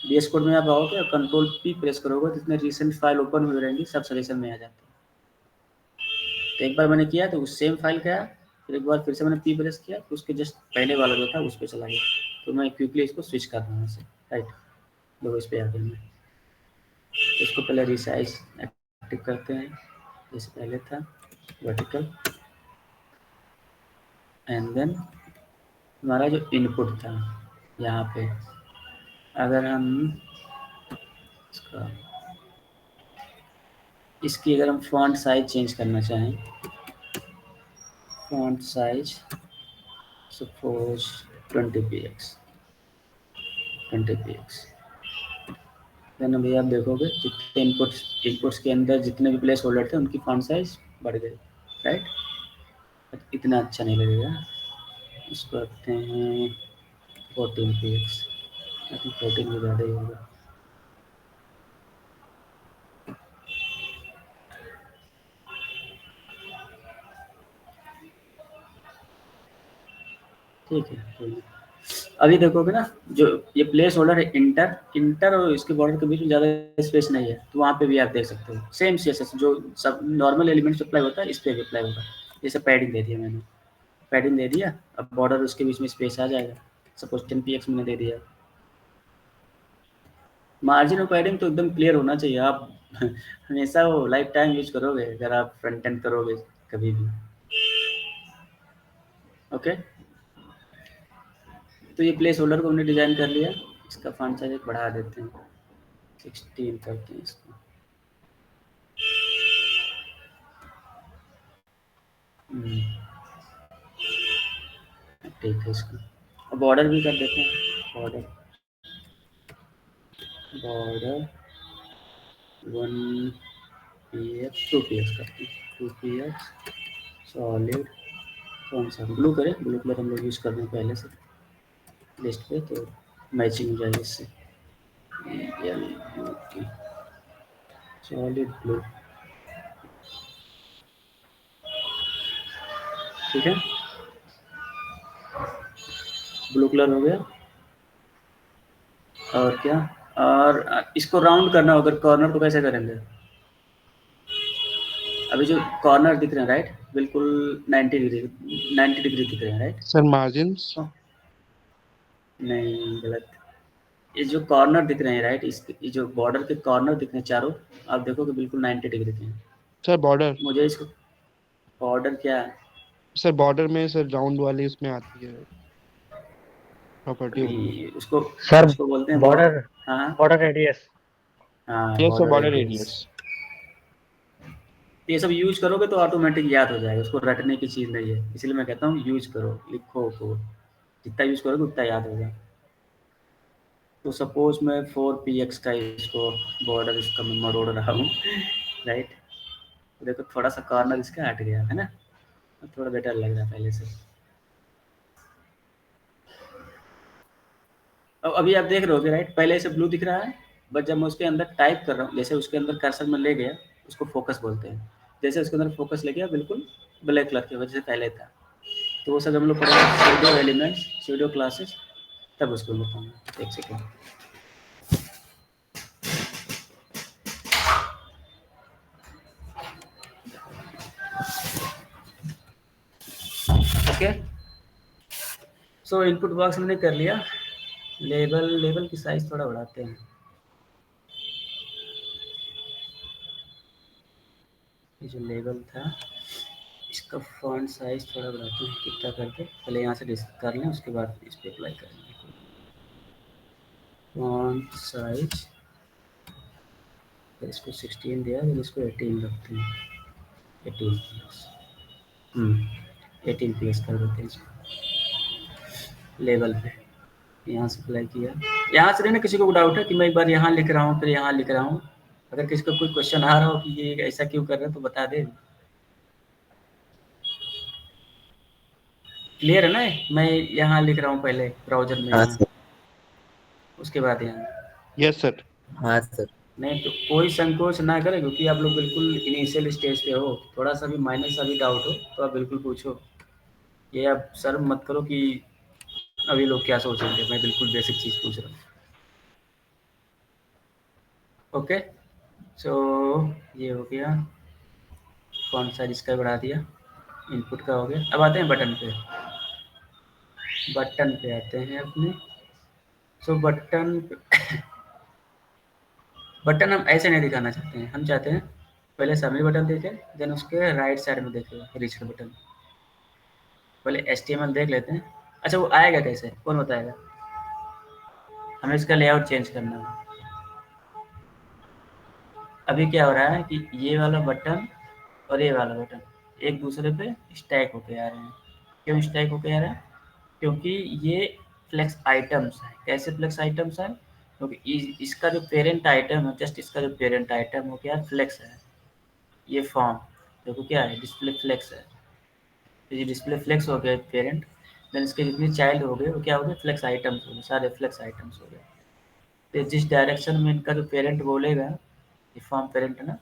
VS कोड में आप आओगे और कंट्रोल P प्रेस करोगे जितने रिसेंट फाइल ओपन हुई रहेंगी सब सजेशन में आ जाते हैं। तो एक बार मैंने किया तो उस सेम फाइल का फिर एक बार फिर से मैंने P प्रेस किया तो उसके जस्ट पहले वाला जो था उस पर चला गया। तो मैं क्विकली इसको स्विच कर रहा हूँ ऐसे राइट देखो इस पर आ गया मैं। तो इसको पहले रिसाइज एक्टिव करते हैं जैसे पहले था वर्टिकल एंड देन हमारा जो इनपुट था यहाँ पे अगर हम इसका इसकी अगर हम फॉन्ट साइज चेंज करना चाहें font size suppose 20 px then अभी आप देखोगे जितने इनपुट्स के अंदर जितने भी प्लेस होल्डर थे उनकी फॉन्ट साइज बढ़ गई राइट इतना अच्छा नहीं लगेगा इसको रखते हैं 14 px आई थिंक 14 भी ज़्यादा ही होगा। ठीक है कोई नहीं। अभी देखोगे ना जो ये प्लेस होल्डर है इंटर और इसके बॉर्डर के बीच में ज़्यादा स्पेस नहीं है तो वहाँ पे भी आप देख सकते हो सेम सीएसएस जो सब नॉर्मल एलिमेंट्स अप्लाई होता है इस पर भी अप्लाई होगा। जैसे पैडिंग दे दिया मैंने पैडिंग दे दिया अब बॉर्डर उसके बीच में स्पेस आ जाएगा सपोज 10 px मैंने दे दिया। मार्जिन और पैडिंग तो एकदम क्लियर होना चाहिए आप हमेशा वो लाइफ टाइम यूज करोगे अगर आप फ्रंट एंड करोगे कभी भी। ओके तो ये प्लेस होल्डर को हमने डिज़ाइन कर लिया इसका फॉन्ट साइज बढ़ा देते हैं 16 करते हैं इसको। ठीक है इसको अब बॉर्डर भी कर देते हैं बॉर्डर बॉर्डर 1 px 2 px करते हैं 2 px सॉलिड कौन सा ब्लू करें ब्लू कलर हम लोग यूज़ कर रहे हैं पहले से लिस्ट पे तो मैचिंग हो जाएगी इससे सॉलिड ब्लू ठीक है ब्लू कलर हो गया। और क्या और इसको राउंड करना अगर कॉर्नर को कैसे करेंगे? अभी जो कॉर्नर दिख रहे हैं राइट बिल्कुल 90 डिग्री दिख रहे हैं राइट
सर मार्जिन्स
नहीं गलत ये जो कॉर्नर दिख रहे हैं राइट ये जो बॉर्डर के कॉर्नर दिख रहे हैं चारों आप देखो कि बिल्कुल 90 डिग्री के हैं।
सर बॉर्डर
मुझे इसको बॉर्डर क्या है
सर बॉर्डर में सर राउंड वाली उसमें आती है प्रॉपर्टी होती है।
अभी उसको
सर
उसको बोलते हैं
बॉर्डर
हाँ
बॉर्डर रेडियस
हाँ
yes sir
border
border
radius.
Radius.
ये सब यूज करोगे तो ऑटोमेटिक याद हो जाएगा उसको रटने की चीज़ नहीं है इसलिए मैं कहता हूँ यूज करो लिखो को जितना यूज करोगे उतना याद होगा। तो सपोज मैं 4 px का इसको बॉर्डर इसका मैं मरोड़ रहा हूँ राइट देखो थोड़ा सा कॉर्नर इसका हट गया है ना थोड़ा बेटर लग रहा है पहले से। अब अभी आप देख रहे होगे राइट पहले से ब्लू दिख रहा है बट जब मैं उसके अंदर टाइप कर रहा हूँ जैसे उसके अंदर कर्सर में ले गया उसको फोकस बोलते हैं जैसे उसके अंदर फोकस ले गया बिल्कुल ब्लैक कलर की वजह से पहले था। तो वो सब हम लोग पढ़ेंगे स्टूडियो एलिमेंट्स स्टूडियो क्लासेस तब उसको बताऊँगा एक second. Okay so input box हमने कर लिया लेबल की साइज थोड़ा बढ़ाते हैं ये जो लेबल था इसका फॉन्ट साइज थोड़ा बढ़ाते हैं, कितना करके पहले यहाँ से डिस्क कर लें, उसके बाद इस पर अप्लाई करेंगे। फॉन्ट साइज इसको 16 दिया, फिर इसको 18 रखते हैं, 18 प्लस 18 प्लस कर देते हैं इसको लेवल पे। यहाँ से अप्लाई किया, यहाँ से ना किसी को डाउट है कि मैं एक बार यहाँ लिख रहा हूँ फिर यहाँ लिख रहा हूँ, अगर किसी को कोई क्वेश्चन आ रहा हो कि ये ऐसा क्यों कर रहे हैं तो बता दे। क्लियर है ना? मैं यहाँ लिख रहा हूँ पहले ब्राउजर में,
हाँ
यहाँ
सर।
उसके बाद यहाँ।
Yes sir.
हाँ सर।
नहीं तो कोई संकोच ना करें, क्योंकि आप लोग बिल्कुल इनिशियल स्टेज पे हो, थोड़ा सा भी माइनर सा भी डाउट हो तो आप बिल्कुल पूछो। ये आप शर्म मत करो कि अभी लोग क्या सोचेंगे, मैं बिल्कुल बेसिक चीज़ पूछ रहा हूँ। ओके, सो ये हो गया, कौन सा जिसका बढ़ा दिया, इनपुट का हो गया। अब आते हैं बटन पे, बटन पे आते हैं अपने। सो बटन बटन हम ऐसे नहीं दिखाना चाहते हैं, हम चाहते हैं पहले सबमिट बटन देखें, देन उसके राइट साइड में देखें रिच बटन। पहले HTML देख लेते हैं। अच्छा वो आएगा कैसे, कौन बताएगा? हमें इसका लेआउट चेंज करना है। अभी क्या हो रहा है कि ये वाला बटन और ये वाला बटन एक दूसरे पे स्टैक होके आ रहे हैं। क्यों स्टैक होके आ रहे हैं? क्योंकि ये फ्लेक्स आइटम्स हैं। कैसे फ्लेक्स आइटम्स हैं? क्योंकि इसका जो पेरेंट आइटम है, जस्ट इसका जो पेरेंट आइटम हो गया फ्लेक्स है। ये फॉर्म देखो क्या है, डिस्प्ले फ्लेक्स है। तो ये डिस्प्ले फ्लेक्स हो गया पेरेंट, देन इसके जितने चाइल्ड हो गए वो क्या हो गए, फ्लेक्स आइटम्स हो गए, सारे फ्लेक्स आइटम्स हो गए। तो जिस डायरेक्शन में इनका जो पेरेंट बोलेगा, ये फॉर्म पेरेंट है ना,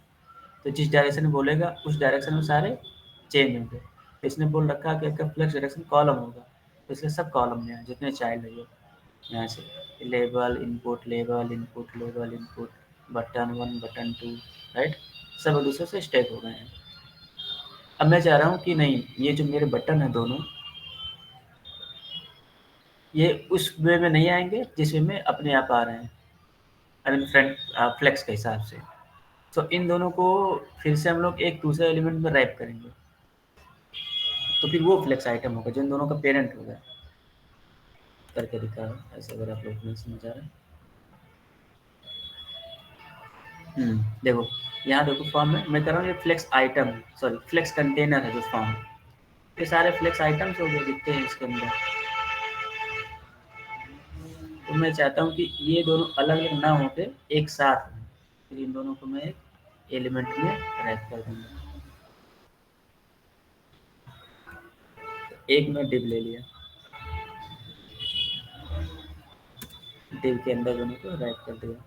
तो जिस डायरेक्शन में बोलेगा उस डायरेक्शन में सारे चेंज होंगे। तो इसने बोल रखा है कि इसका फ्लेक्स डायरेक्शन कॉलम होगा, तो इसलिए सब कॉलम में है जितने चाइल्ड है ये। यहाँ से label input, label input, label input, button 1 button 2, right, सब एक दूसरे से स्टैक हो गए हैं। अब मैं चाह रहा हूँ कि नहीं, ये जो मेरे बटन है दोनों, ये उस वे में नहीं आएंगे जिस वे में अपने आप आ रहे हैं, आई मीन फ्रंट फ्लेक्स के हिसाब से। तो इन दोनों को फिर से हम लोग एक दूसरे एलिमेंट में रैप करेंगे, तो फिर वो फ्लेक्स आइटम होगा जो इन दोनों का पेरेंट होगा। करके दिखा ऐसे, अगर आप लोग नहीं समझ आ रहे हैं। देखो यहाँ देखो फॉर्म में मैं कर रहा हूँ, ये flex item, sorry flex container है जो फॉर्म, ये सारे फ्लेक्स आइटम्स हो गए दिखते हैं इसके अंदर। तो मैं चाहता हूँ कि ये दोनों अलग अलग ना होके एक साथ हों, फिर इन दोनों को मैं एक एलिमेंट में रैप कर दूंगा। एक मैं डिव ले लिया, डिव के अंदर दोनों को रैप कर दिया।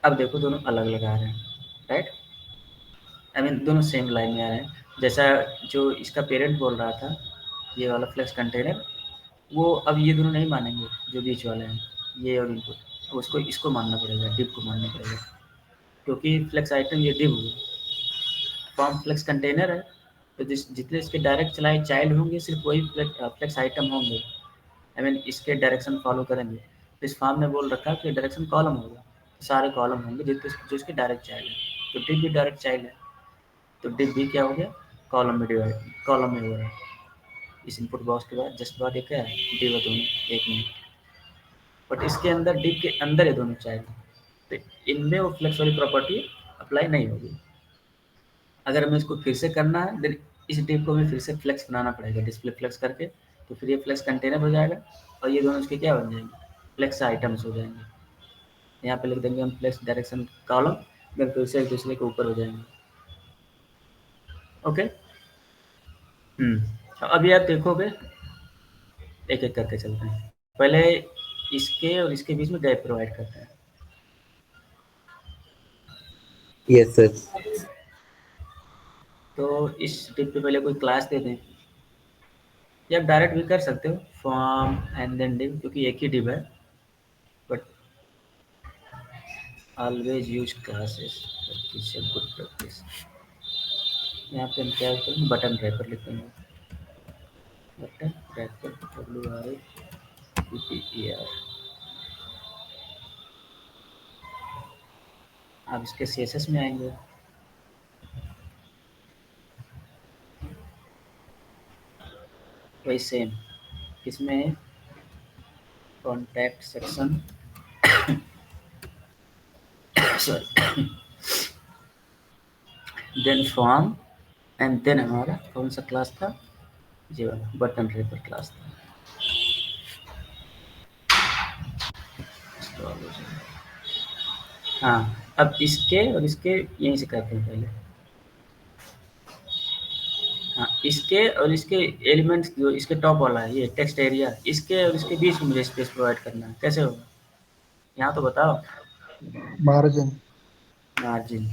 अब देखो दोनों अलग अलग आ रहे हैं, राइट, आई मीन दोनों सेम लाइन में आ रहे हैं। जैसा जो इसका पेरेंट बोल रहा था, ये वाला फ्लेक्स कंटेनर, वो अब ये दोनों नहीं मानेंगे जो बीच वाले हैं, ये और इनपुट, उसको इसको मानना पड़ेगा, डिव को मानना पड़ेगा, क्योंकि फ्लेक्स आइटम ये डिव हुआ, फॉर्म फ्लेक्स कंटेनर है। तो जितने इसके डायरेक्ट चलाए चाइल्ड होंगे सिर्फ वही फ्लेक्स आइटम होंगे, आई मीन इसके डायरेक्शन फॉलो करेंगे। तो इस फॉर्म ने बोल रखा है कि डायरेक्शन कॉलम होगा, तो सारे कॉलम होंगे जितने जो इसके डायरेक्ट चाइल्ड है। तो डिव भी डायरेक्ट चाइल्ड है, तो डिव भी क्या हो गया, कॉलम में डिवाइड, कॉलम में हो रहा है। इस इनपुट बॉक्स के बाद जस्ट बाद एक है डिव है दोनों एक में, बट इसके अंदर डिव के अंदर है दोनों चाइल्ड, तो इनमें वो फ्लेक्स वाली प्रॉपर्टी अप्लाई नहीं होगी। अगर हमें इसको फिर से करना है, देन इस डिव को हमें फिर से फ्लेक्स बनाना पड़ेगा, डिस्प्ले फ्लेक्स करके, तो फिर ये फ्लेक्स कंटेनर हो जाएगा और ये दोनों इसके क्या बन जाएंगे, फ्लेक्स आइटम्स हो जाएंगे। यहाँ पे लिख देंगे हम फ्लेक्स डायरेक्शन कॉलम, देन फिर से एक दूसरे के ऊपर हो जाएंगे। ओके, अभी आप देखोगे, एक एक करके चलते हैं। पहले इसके और इसके बीच में गैप प्रोवाइड करते हैं।
Yes sir.
तो इस डिव पे पहले कोई क्लास दे दें, या आप डायरेक्ट भी कर सकते हो, फॉर्म एंड देन डिव, क्योंकि एक ही डिव है, but always use classes, good practice. यहाँ पे हम क्या करेंगे, बटन रैपर लिखेंगे, बटन रैपर, WRAPPER। अब इसके CSS में आएंगे, वही सेम, इसमें contact section sorry, then form, and then हमारा कौन सा क्लास था, जी वाला बटन रेपर क्लास था। हाँ, अब इसके और इसके यहीं से करते हैं पहले। हाँ, इसके और इसके एलिमेंट्स जो इसके टॉप वाला है ये टेक्स्ट एरिया, इसके और इसके बीच में मुझे स्पेस प्रोवाइड करना है, कैसे होगा यहाँ तो बताओ।
Margin.
Margin,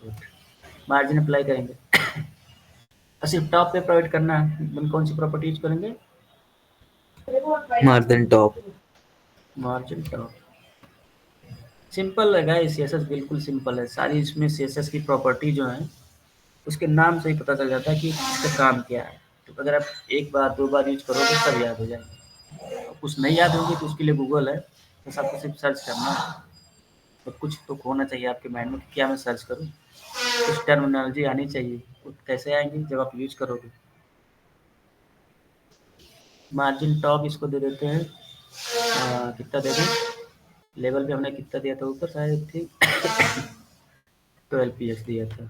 good, margin apply करेंगे और सिर्फ टॉप पे प्रोवाइड करना है। हम कौन सी प्रॉपर्टी यूज करेंगे,
margin top.
Margin top. Simple है गाइस, सीएसएस बिल्कुल सिंपल है, सारी इसमें सीएसएस की प्रॉपर्टी जो है उसके नाम से ही पता चल जाता है कि इसका काम क्या है। तो अगर आप एक बार दो बार यूज करोगे सब याद हो जाएगा। और कुछ नहीं याद होंगे तो उसके लिए गूगल है, बस आपको सिर्फ सर्च करना है। और कुछ तो होना चाहिए आपके माइंड में कि क्या मैं सर्च करूँ, कुछ टर्मिनोलॉजी आनी चाहिए, वो कैसे आएंगी जब आप यूज करोगे। मार्जिन टॉप इसको दे देते हैं कितना दे दें, लेवल पे हमने कितना दिया था ऊपर, शायद थी 12 px दिया था।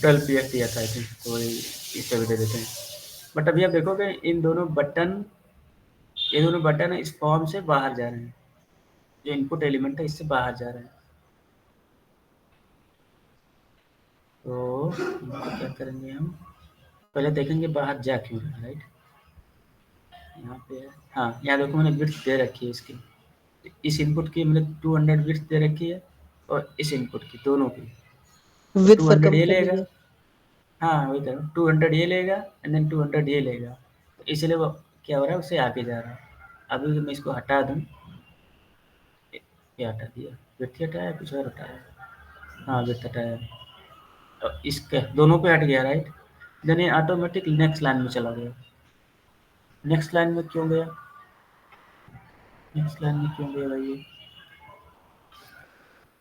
12 px दिया था आई थिंक, तो इससे भी दे देते हैं। बट अभी आप देखोगे ये दोनों बटन इस फॉर्म से बाहर जा रहे हैं, जो इनपुट एलिमेंट है इससे बाहर जा रहे हैं। तो इनको क्या करेंगे हम, पहले देखेंगे बाहर जा क्यों रहा है, राइट। यहाँ पे हाँ, यहाँ देखो मैंने विड्थ दे रखी है इसकी, इस इनपुट की मैंने 200 विड्थ दे रखी है और इस इनपुट की, दोनों की। तो
विड्थ पर
200
कम
ये
कर
लेगा,
लीजिए।
हाँ वही कह रहा हूँ, 200 ये लेगा एंड देन 200 ये लेगा, तो इसलिए वो क्या हो रहा है, उससे आगे जा रहा है। अभी मैं इसको हटा दूँ, ये हटा दिया, विड्थ हटाया, कुछ और हटाया, हाँ विड्थ हटाया, और इसके दोनों पे हट गया, राइट। देन ये ऑटोमेटिक नेक्स्ट लाइन में चला गया। नेक्स्ट लाइन में क्यों गया, नेक्स्ट लाइन में क्यों गया भाई, ये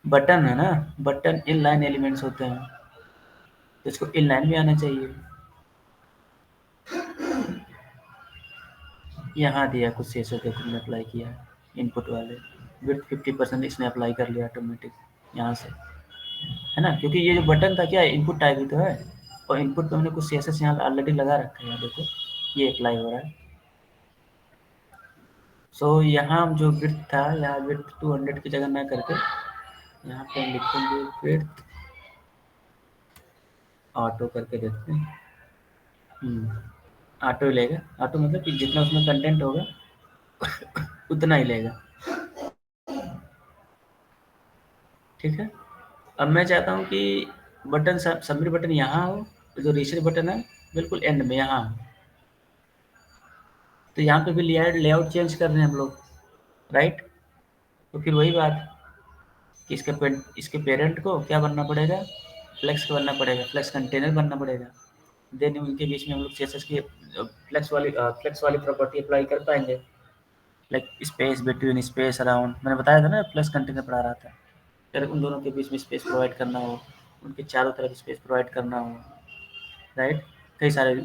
बटन है ना, बटन इन लाइन एलिमेंट्स होते हैं, तो इसको इन लाइन में आना चाहिए। यहाँ दिया कुछ शेषों के हमने अप्लाई किया है, इनपुट वाले विड्थ 50% इसने अप्लाई कर लिया ऑटोमेटिक यहाँ से, है ना, क्योंकि ये जो बटन था क्या है, इनपुट टाइप ही तो है, और इनपुट पे हमने कुछ सीएसएस यहाँ ऑलरेडी लगा रखा है, यहाँ देखो ये अप्लाई हो रहा है। सो यहाँ जो विड्थ था, यहाँ विड्थ 200 की जगह ना करके यहाँ पे हम लिखेंगे विड्थ ऑटो करके देखते हैं। ऑटो ही लेगा, ऑटो मतलब कि जितना उसमें कंटेंट होगा उतना ही लेगा, ठीक है। अब मैं चाहता हूँ कि बटन सबमिट बटन यहाँ हो, तो जो रीसेट बटन है बिल्कुल एंड में यहाँ हो, तो यहाँ पे भी लेआउट चेंज कर रहे हैं हम लोग, राइट। तो फिर वही बात कि इसके पेरेंट को क्या बनना पड़ेगा, फ्लेक्स बनना पड़ेगा, फ्लेक्स कंटेनर बनना पड़ेगा। देन उनके बीच में हम लोग सीएसएस की फ्लेक्स वाली प्रॉपर्टी अप्लाई कर पाएंगे, like space between, space around, मैंने बताया था ना फ्लेक्स कंटेनर पढ़ा रहा था। अगर उन दोनों के बीच में स्पेस प्रोवाइड करना हो, उनके चारों तरफ स्पेस प्रोवाइड करना हो, राइट, कई सारे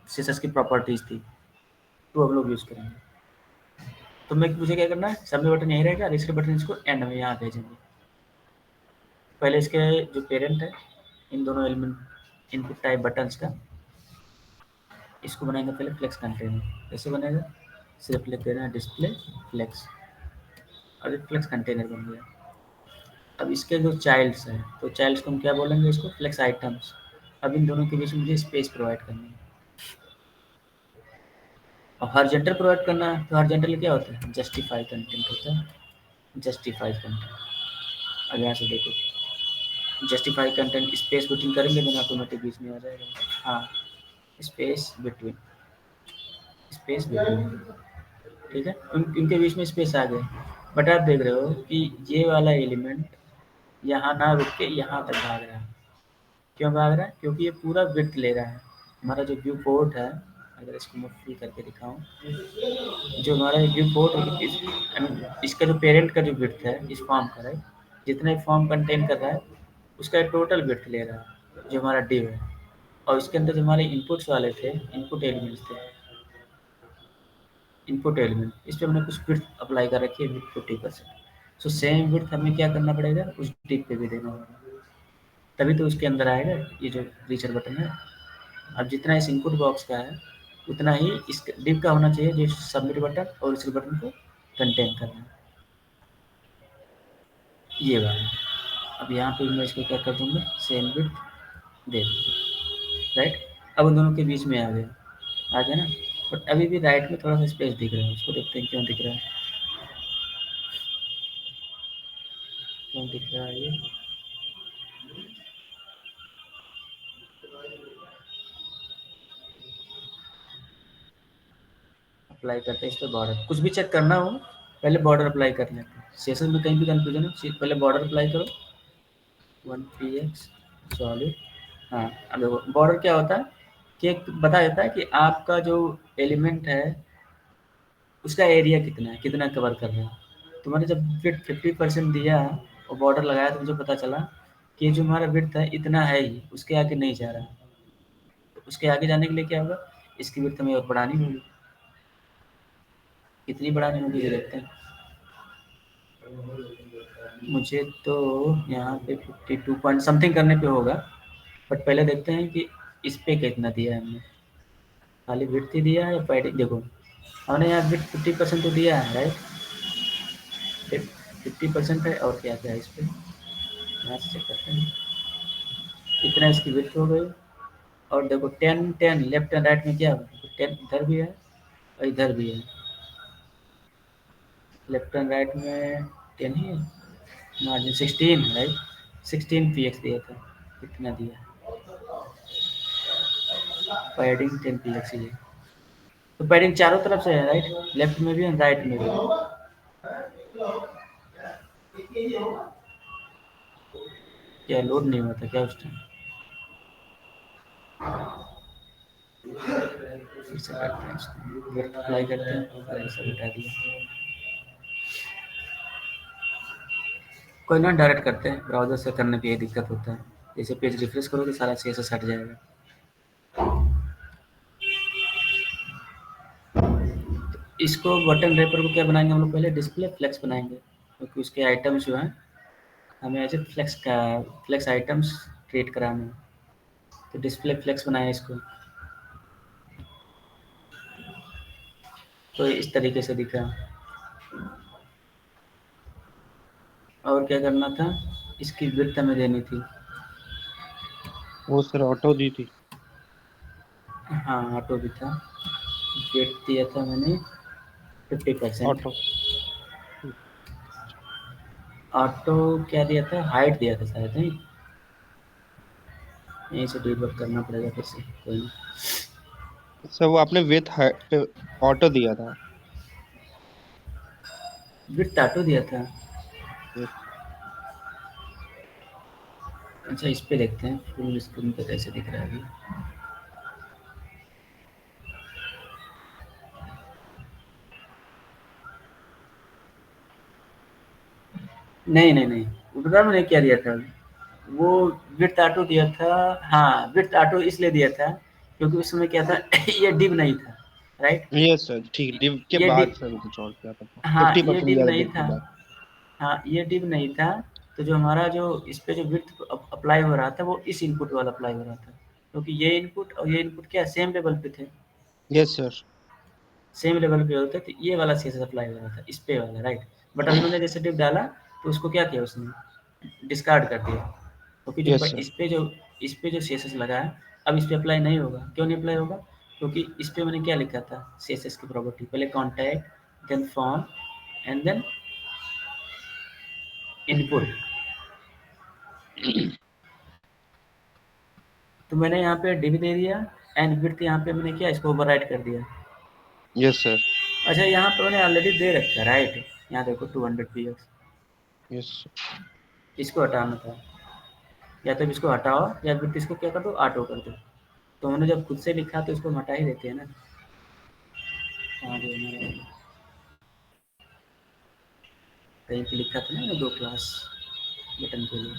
सीएसएस की प्रॉपर्टीज थी, तो हम लोग यूज़ करेंगे। तो मुझे क्या करना है, सबमिट बटन यहीं रहेगा, रीसेट बटन इसको एंड में यहाँ भेजेंगे। पहले इसके जो पेरेंट है, इन दोनों एलिमेंट इनपुट टाइप बटन्स का, इसको बनाएंगे पहले फ्लेक्स कंटेनर। कैसे बनेगा, सिर्फ लिख देना डिस्प्ले फ्लेक्स, और एक फ्लेक्स कंटेनर बन गया। अब इसके जो चाइल्ड्स हैं, तो चाइल्ड्स को हम क्या बोलेंगे, इसको फ्लेक्स आइटम्स। अब इन दोनों के बीच में मुझे स्पेस प्रोवाइड करनी है, और हॉरिजॉन्टल प्रोवाइड करना है, तो हॉरिजॉन्टल क्या होता है, जस्टिफाई कंटेंट होता है, जस्टिफाई कंटेंट। अब यहाँ से देखो, जस्टिफाई कंटेंट स्पेस बिटवीन करेंगे तो ऑटोमेटिक बीच में आ जाएगा, हाँ स्पेस बिटवीन, स्पेस बिटवीन, ठीक है। इनके बीच में स्पेस आ गया, बट आप देख रहे हो कि ये वाला एलिमेंट यहाँ ना रुक के यहाँ तक भाग रहा है। क्यों भाग रहा है, क्योंकि ये पूरा विड्थ ले रहा है। हमारा जो व्यू पोर्ट है, अगर इसको मैं फिल करके दिखाऊं, जो हमारा व्यू पोर्ट है, इसका जो पेरेंट का जो विड्थ है इस फॉर्म का, राइट, जितना फॉर्म कंटेन कर रहा है उसका टोटल विड्थ ले रहा है, जो हमारा डिव है। और उसके अंदर जो हमारे इनपुट्स वाले थे, इनपुट एलिमेंट, इस पे हमने कुछ विड्थ अप्लाई कर रखी है, विड्थ 50%। सो सेम विड्थ हमें क्या करना पड़ेगा, उस डिप पे भी देना होगा, तभी तो उसके अंदर आएगा ये जो रीचर बटन है। अब जितना इस इनपुट बॉक्स का है उतना ही इस डिप का होना चाहिए, जो सबमिट बटन और रिसीव बटन को कंटेन करना है, ये वाला। अब यहाँ पे मैं इसको क्या कर दूंगा, सेम विड्थ दे दूंगा, राइट। अब उन दोनों के बीच में आ गया ना। बट अभी भी राइट में थोड़ा सा स्पेस दिख रहा है, उसको देखते हैं क्यों दिख रहा है, क्यों दिख रहा है ये। अप्लाई करते हैं इस पर बॉर्डर, कुछ भी चेक करना हो पहले बॉर्डर अप्लाई कर लेते हैं, सेशन में कहीं भी कंफ्यूजन हो पहले बॉर्डर अप्लाई करो। 1px solid. हाँ, अब देखो बॉर्डर क्या होता है कि एक बता देता है कि आपका जो एलिमेंट है उसका एरिया कितना है, कितना कवर कर रहा है। तो मैंने जब विड्थ 50% दिया और बॉर्डर लगाया तो मुझे पता चला कि जो हमारा विड्थ है इतना है ही, उसके आगे नहीं जा रहा है। तो उसके आगे जाने के लिए क्या होगा, इसकी विड्थ हमें और बढ़ानी होगी। कितनी बढ़ानी होगी ये देखते हैं। मुझे तो यहाँ पे 52 पॉइंट समथिंग करने पे होगा, बट पहले देखते हैं कि इस पे कितना दिया है हमने, खाली विड्थ ही दिया है या पैडिंग। देखो हमने यहाँ विड्थ 50% तो दिया है, राइट। 50% है और क्या क्या है इस पे, यहाँ से चेक करते हैं कितना इसकी विड्थ हो गई। और देखो 10 10 लेफ्ट एंड राइट में क्या होगा, 10 इधर भी है और इधर भी है, लेफ्ट एंड राइट में 10 ही है, मार्जिन 16 है, राइट। 16 px दिया था, कितना दिया, पैडिंग 10 px ही है। तो पैडिंग चारों तरफ से है, राइट, लेफ्ट में भी है राइट में भी। क्या लोड नहीं हुआ था क्या उस टाइम, फिर से करते हैं इसको, वेट अप्लाई करते हैं और ऐसा बिठा दिया। कोई ना, डायरेक्ट करते हैं, ब्राउजर से करने पे ये दिक्कत होता है, जैसे पेज रिफ्रेश करोगे सारा CSS हट जाएगा। इसको बटन रैपर को क्या बनाएंगे हम लोग, पहले डिस्प्ले फ्लेक्स बनाएंगे, क्योंकि उसके आइटम्स जो हैं हमें as a flex items create कराने हैं। तो डिस्प्ले फ्लेक्स बनाए इसको, तो इस तरीके से दिखा। और क्या करना था, इसकी विड्थ हमें देनी थी।
वो सर ऑटो दी थी।
हाँ ऑटो भी था, वेट दिया था मैंने 50%।
ऑटो।
ऑटो क्या दिया था, हाइट दिया था शायद, नहीं यहीं से डीबग करना पड़ेगा फिर से, कोई नहीं।
सर वो आपने विथ पे ऑटो दिया था।
विड्थ ऑटो दिया था।
यस।
अच्छा इस पे देखते हैं फुल स्क्रीन पे कैसे दिख रहा है अभी। नहीं नहीं नहीं, उतना मैंने क्या दिया था, वो विड्थ ऑटो दिया था। हाँ विड्थ ऑटो इसलिए दिया था क्योंकि उस समय क्या था ये डिव नहीं था, राइट।
यस सर, ठीक, डिव के
ये
बाद
डिव,
सर कुछ और किया था।
हाँ ये
50%
डिव
दिया था
नहीं
डिव के
था।
बाद।
हाँ ये डिव नहीं था, तो जो हमारा जो इस पे जो विड्थ अप्लाई हो रहा था वो इस इनपुट वाला अप्लाई हो रहा था, क्योंकि ये इनपुट और ये इनपुट क्या सेम लेवल पे थे,
यस सर।
सेम लेवल पे होते, तो ये वाला CSS अप्लाई हो रहा था इस पे वाला, राइट। बट अभी मैंने जैसे डिव डाला तो उसको क्या किया उसने, डिस्कार्ड कर दिया, क्योंकि जो
यस सर।
इस पे जो CSS लगा है अब इस पे अप्लाई नहीं होगा। क्यों नहीं अप्लाई होगा, क्योंकि इस पे मैंने क्या लिखा था CSS की प्रॉपर्टी, पहले contact then form and then input. तो मैंने यहाँ पे div दे दिया एंड विड्थ यहाँ पे मैंने क्या इसको ओवरराइट कर दिया।
Yes sir.
अच्छा यहाँ पे मैंने ऑलरेडी दे रखा है, राइट। यहाँ देखो 200 px,
यस।
इसको हटाना था, या तो इसको हटाओ या फिर इसको क्या कर दो, ऑटो कर दो। तो मैंने जब खुद से लिखा तो इसको हम हटा ही देते हैं ना। हाँ जो हमारा कहीं पे लिखा था ना 2 क्लास बटन के लिए,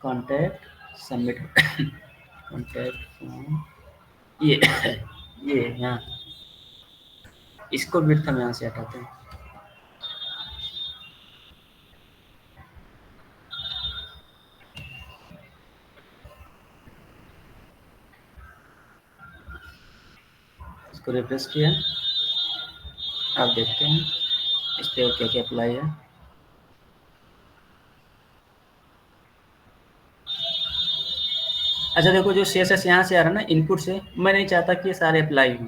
कॉन्टैक्ट सबमिट कॉन्टैक्ट फॉर्म ये ये यहाँ इसको विड्थ हम यहाँ से हटाते हैं। इसको रिफ्रेश किया, आप देखते हैं इस पर क्या क्या अप्लाई है। अच्छा देखो, जो CSS यहाँ से आ रहा है ना इनपुट से, मैं नहीं चाहता कि ये सारे अप्लाई हों।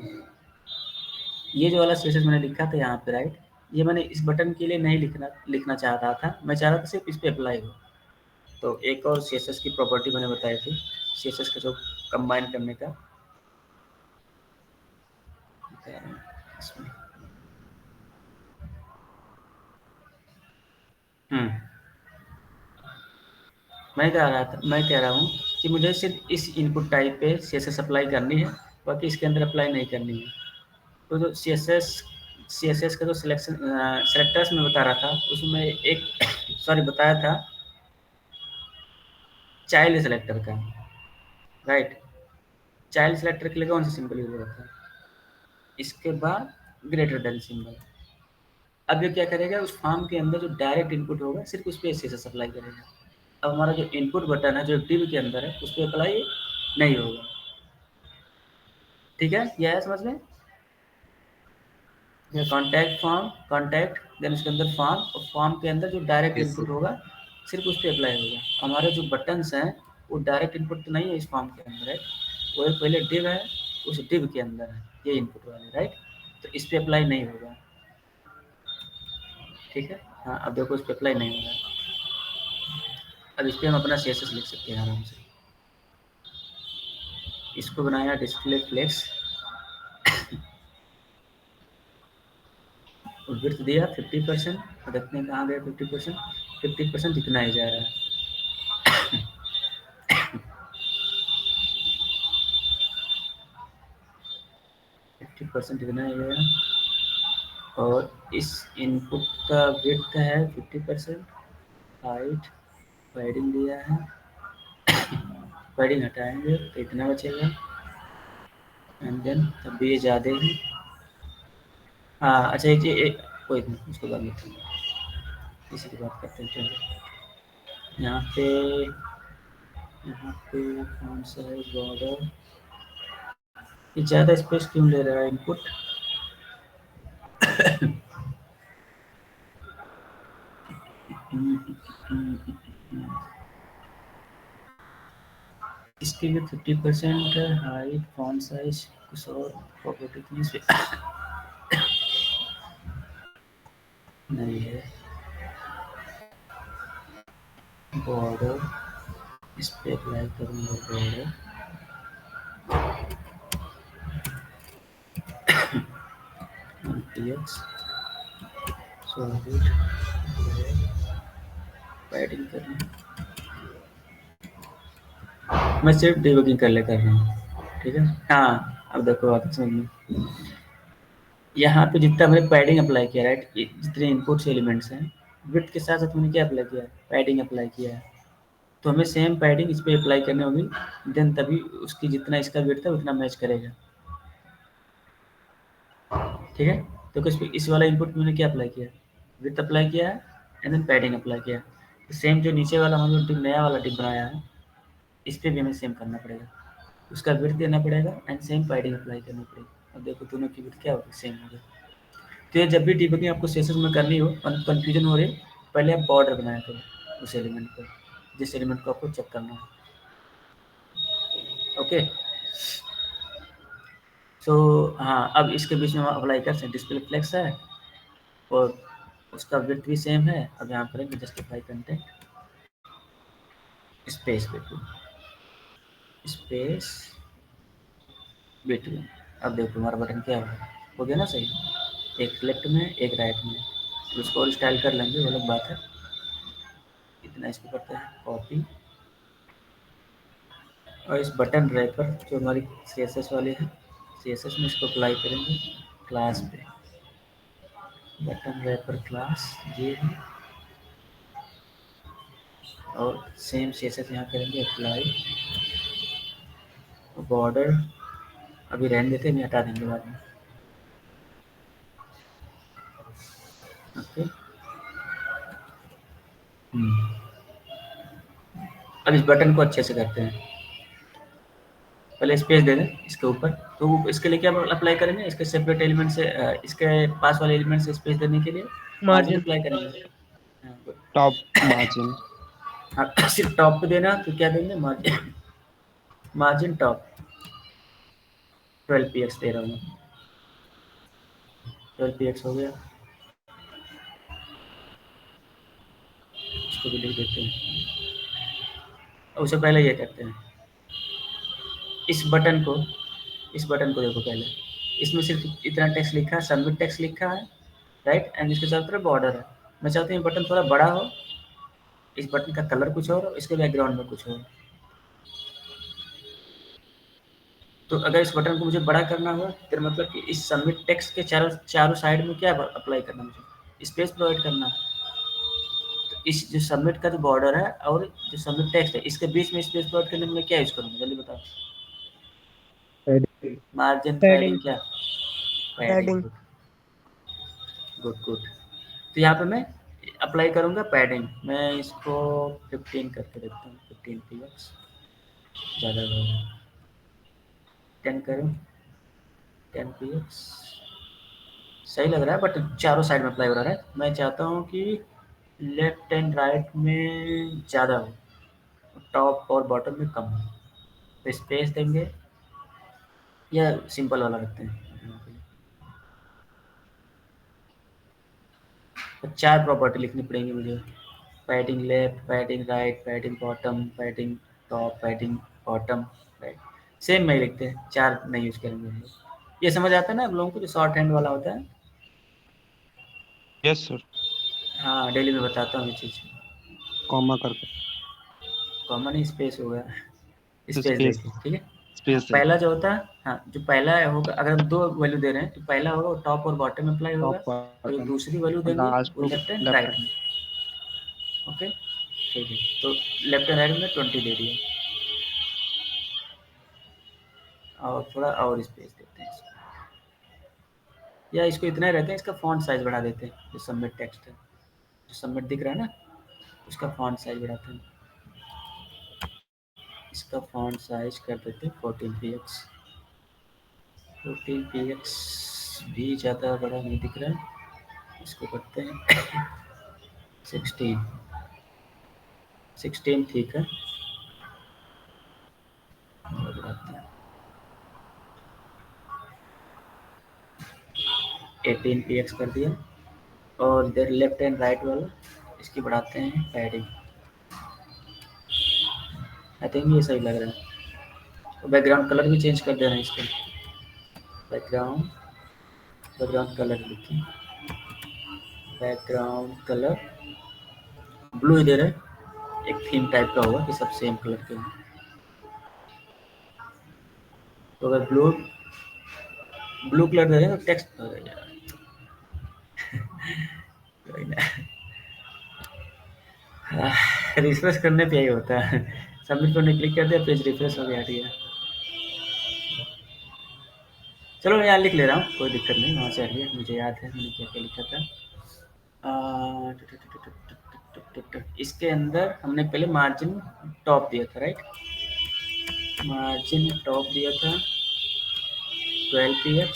ये जो वाला CSS मैंने लिखा था यहाँ पे राइट, ये मैंने इस बटन के लिए नहीं लिखना चाह रहा था, मैं चाह रहा था सिर्फ इस पे अप्लाई हो। तो एक और CSS की प्रॉपर्टी मैंने बताई थी, CSS का जो कंबाइन करने का इसमें। मैं कह रहा हूँ कि मुझे सिर्फ इस इनपुट टाइप पे CSS अप्लाई करनी है, बाकी इसके अंदर अप्लाई नहीं करनी है। तो जो CSS का जो सेलेक्टर्स में बता रहा था, उसमें एक सॉरी बताया था चाइल्ड सेलेक्टर का, राइट। चाइल्ड सेलेक्टर के लिए कौन सा सिंबल यूज होता है, इसके बाद ग्रेटर देन सिंबल। अब ये क्या करेगा, उस फॉर्म के अंदर जो डायरेक्ट इनपुट होगा सिर्फ उस पर CSS अप्लाई करेगा। अब हमारा जो इनपुट बटन है जो डिव के अंदर है उस पर अप्लाई नहीं होगा। ठीक है, यह है समझ में। कॉन्टैक्ट फॉर्म, कॉन्टैक्ट देन उसके अंदर फॉर्म, और फॉर्म के अंदर जो डायरेक्ट
इस
इनपुट होगा सिर्फ उस पर अप्लाई होगा। हमारे जो बटन्स हैं वो डायरेक्ट इनपुट तो नहीं है इस फॉर्म के अंदर, राइट। वो एक पहले डिव है, उस डिव के अंदर है ये इनपुट वाले, राइट। तो इस पर अप्लाई नहीं होगा। ठीक है, हाँ अब देखो इस पर अप्लाई नहीं होगा। अब इस पर हम अपना CSS लिख सकते हैं आराम से। इसको बनाया डिस्प्ले फ्लेक्स, और विड्थ दिया 50%, और देखते हैं कहाँ गया 50%। 50% इतना ही जा रहा है। 50% इतना ही गया, और इस इनपुट का विड्थ है 50%। हाइट पैडिंग दिया है, पैडिंग हटाएंगे तो इतना बचेगा, एंड देन तब भी ये ज़्यादा है। हाँ अच्छा, एक कोई नहीं, उसको बाद में इसी की बात करते हैं। चलो यहाँ पे कौन सा है बॉर्डर, ये ज़्यादा स्पेस क्यों ले रहा है इनपुट। इसके लिए 50% हाइट फॉन्ट साइज कुछ और प्रॉपर्टी से नहीं है। बॉर्डर इस पे अप्लाई करूँगा, बॉर्डर PX सॉलिड पैडिंग करना। मैं सिर्फ डिबगिंग कर रहा हूँ, ठीक है। हाँ अब देखो आप समझ में, यहाँ पे जितना हमने पैडिंग अप्लाई किया, राइट, जितने इनपुट्स एलिमेंट्स हैं विड्थ के साथ साथ हमने क्या अप्लाई किया है, पैडिंग अप्लाई किया है। तो हमें सेम पैडिंग इस पे अप्लाई करनी होगी, देन तभी उसकी जितना इसका विड्थ है उतना मैच करेगा। ठीक है, तो इस वाला इनपुट में मैंने क्या अप्लाई किया, विड्थ अप्लाई किया है, एंड देन पैडिंग अप्लाई किया। तो सेम जो नीचे वाला हम जो नया वाला डिप बनाया है, इस पे भी हमें सेम करना पड़ेगा, उसका विड्थ देना पड़ेगा एंड सेम पैडिंग अप्लाई करनी पड़ेगी। अब देखो दोनों की विड्थ क्या होगी, सेम होगी। तो ये जब भी डिबगिंग आपको CSS में करनी हो, कन्फ्यूजन हो रही, पहले आप बॉर्डर बनाया करो उस एलिमेंट पर, जिस एलिमेंट को आपको चेक करना है। ओके, सो हाँ अब इसके बीच में हम अप्लाई कर सकते हैं, डिस्प्ले फ्लेक्स है और उसका विड्थ भी सेम है। अब यहाँ करेंगे justify content space between, space between. अब देखो हमारा बटन क्या हो गया ना सही, एक लेफ्ट में एक राइट में। तो उसको और स्टाइल कर लेंगे, वो अलग बात है। इतना इसको करते हैं कॉपी, और इस बटन रैपर जो हमारी CSS वाली है, CSS में इसको अप्लाई करेंगे क्लास पे। बटन रैपर क्लास ये है, और सेम CSS यहाँ करेंगे अप्लाई। बॉर्डर अभी रहने देते हैं, हटा देंगे बाद में। ओके, अब इस बटन को अच्छे से करते हैं। पहले स्पेस दे दें इसके ऊपर, तो इसके लिए क्या अप्लाई करेंगे, इसके सेपरेट एलिमेंट से इसके पास वाले एलिमेंट से स्पेस देने के लिए मार्जिन
मार्जिन
अप्लाई करेंगे। हाँ, good।
Top margin.
हाँ, सिर्फ टॉप पे देना, तो क्या देंगे, मार्जिन, मार्जिन टॉप 12 px दे रहा हूँ, 12 px हो गया। इसको भी लिख देते हैं। और उससे पहले ये करते हैं, इस बटन को देखो पहले, इसमें सिर्फ इतना टेक्स्ट लिखा है, सबमिट टेक्स्ट लिखा है, राइट, एंड इसके चारों तरफ बॉर्डर है। मैं चाहता हूँ ये बटन थोड़ा बड़ा हो, इस बटन का कलर कुछ और, इसके बैकग्राउंड में कुछ और। तो अगर इस बटन को मुझे बड़ा करना हो, तो मतलब कि इस सबमिट टेक्स्ट के चारों साइड में क्या अप्लाई करना, मुझे स्पेस प्रोवाइड करना। तो इस जो सबमिट का जो बॉर्डर है और जो सबमिट टेक्स्ट है, इसके बीच में स्पेस प्रोवाइड करने में मैं क्या यूज करूँगा, जल्दी बताओ। मार्जिन पैडिंग,
पैडिंग
क्या पैडिंग,
पैडिंग
गुड गुड। तो यहाँ पे मैं अप्लाई करूँगा पैडिंग, मैं इसको 15 करके देखता हूँ, 15 px ज़्यादा होगा, 10 करूँ, 10 px सही लग रहा है, बट चारों साइड में अप्लाई हो रहा है। मैं चाहता हूँ कि लेफ्ट एंड राइट में ज़्यादा हो, टॉप और बॉटम में कम हो। तो स्पेस देंगे या सिंपल वाला रखते हैं। तो 4 प्रॉपर्टी लिखनी पड़ेंगी मुझे, padding left, padding right, padding bottom, padding top, padding bottom, right. Same में ही लिखते हैं, 4 नहीं यूज करेंगे हम लोग। ये समझ आता है ना आप लोगों को, जो शॉर्ट हैंड वाला होता है।
Yes sir.
हाँ, डेली में बताता हूँ ये चीज़।
कॉमा करके
कॉमन स्पेस होगा, स्पेस
स्पेस,
देखिए, ठीक है। हाँ,
स्पेस है।
पहला जो होता है, हाँ, जो पहला होगा, अगर हम 2 वैल्यू दे रहे हैं, तो पहला होगा वो टॉप और बॉटम में अप्लाई होगा,
टॉप
और जो
बटन
दूसरी वैल्यू
और
देंगे
लास्ट
वो
to
left and
left
right
hand.
में। ओके, ठीक है, तो लेफ्ट एंड राइट में 20 दे दिया, और थोड़ा और स्पेस देते हैं इसको। या इसको इतना ही रहता है, इसका फॉन्ट साइज बढ़ा देते हैं, जो सबमिट टेक्स्ट है, जो सबमिट दिख रहा है ना, उसका फॉन्ट साइज बढ़ाते हैं। इसका फॉन्ट साइज कर देते हैं 14 px। 14 px भी ज़्यादा बड़ा नहीं दिख रहा है, इसको करते हैं 16। 16 ठीक है, और बढ़ाते हैं 18 px कर दिया। और इधर लेफ्ट एंड राइट वाला, इसकी बढ़ाते हैं पैडिंग। आई थिंक ये सही लग रहा है। तो बैकग्राउंड कलर भी चेंज कर देना है इसका, बैकग्राउंड कलर लिखिए, बैकग्राउंड कलर ब्लू इधर है, एक थीम टाइप का होगा कि सब सेम कलर के हों। तो अगर ब्लू कलर दे दें तो टेक्स्ट हो जाएगा। कोई ना, रिफ्रेश करने पे यही होता है, सबमिट करने क्लिक कर दिया, पेज रिफ्रेश हो गया, ठीक है। चलो मैं यहाँ लिख ले रहा हूँ, कोई दिक्कत नहीं, वहाँ से हटिए, मुझे याद है मैंने क्या क्या लिखा था। इसके अंदर हमने पहले मार्जिन टॉप दिया था, राइट, मार्जिन टॉप दिया था 12 px,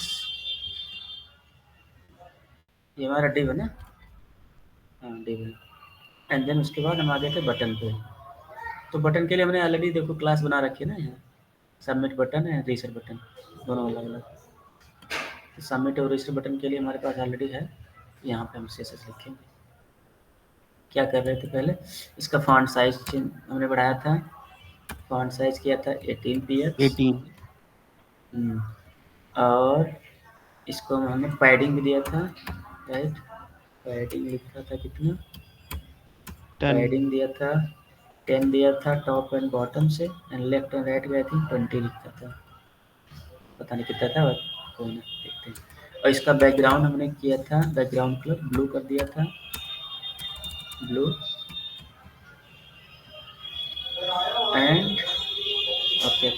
ये हमारा डिव है ना, हाँ डिव है। एंड देन उसके बाद हम आ गए थे बटन पे। तो बटन के लिए हमने ऑलरेडी देखो क्लास बना रखी है ना, यहाँ सबमिट बटन है, रीसेट बटन, दोनों अलग अलग। तो सबमिट और रीसेट बटन के लिए हमारे पास ऑलरेडी है, यहाँ पे हम CSS लिखेंगे। क्या कर रहे थे पहले, इसका फॉन्ट साइज हमने बढ़ाया था, फॉन्ट साइज किया था 18 px।
18
और इसको हमने पैडिंग भी दिया था, राइट, पैडिंग लिखा था कितना,
10
पैडिंग दिया था 10 दिया था टॉप एंड बॉटम से, एंड लेफ्ट एंड राइट में आई थिंक 20 लिखा था, पता नहीं कितना था, कोई ना देखते हैं। और इसका बैकग्राउंड हमने किया था, बैकग्राउंड कलर ब्लू कर दिया था, ब्लू,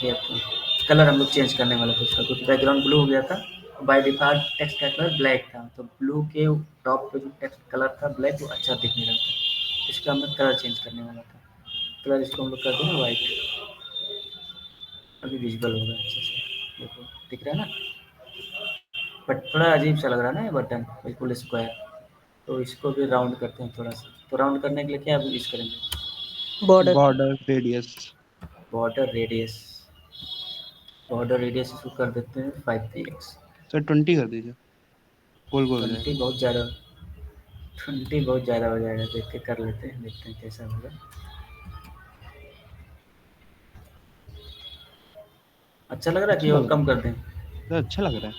देखिए अब कलर हम लोग चेंज करने वाले थे उसका, क्योंकि बैकग्राउंड ब्लू हो गया था, बाय डिफ़ॉल्ट टेक्स्ट का कलर ब्लैक था, तो ब्लू के टॉप पे जो टेक्स्ट कलर था ब्लैक, वो अच्छा दिख नहीं रहा था, इसका हमें कलर चेंज करने वाला था। कलर इसको हम लोग कर देंगे वाइट, अभी विजिबल होगा अच्छे से, देखो दिख रहा है ना, बट थोड़ा अजीब सा लग रहा है ना ये बटन, बिल्कुल स्क्वायर, तो इसको भी राउंड करते हैं थोड़ा सा। तो राउंड करने के लिए क्या यूज़ करेंगे?
Border.
Border radius.
Border radius, border radius इसको कर देते हैं 5px।
सर 20 कर दीजिए, गोल गोल हो
20
जाएगा।
बहुत ज़्यादा, 20 बहुत ज़्यादा हो जाएगा, देख के कर लेते हैं, देखते हैं कैसा होगा। अच्छा लग रहा है कि
अच्छा
और
लग रहा
कम
है
कर दें?
सर, अच्छा लग रहा है।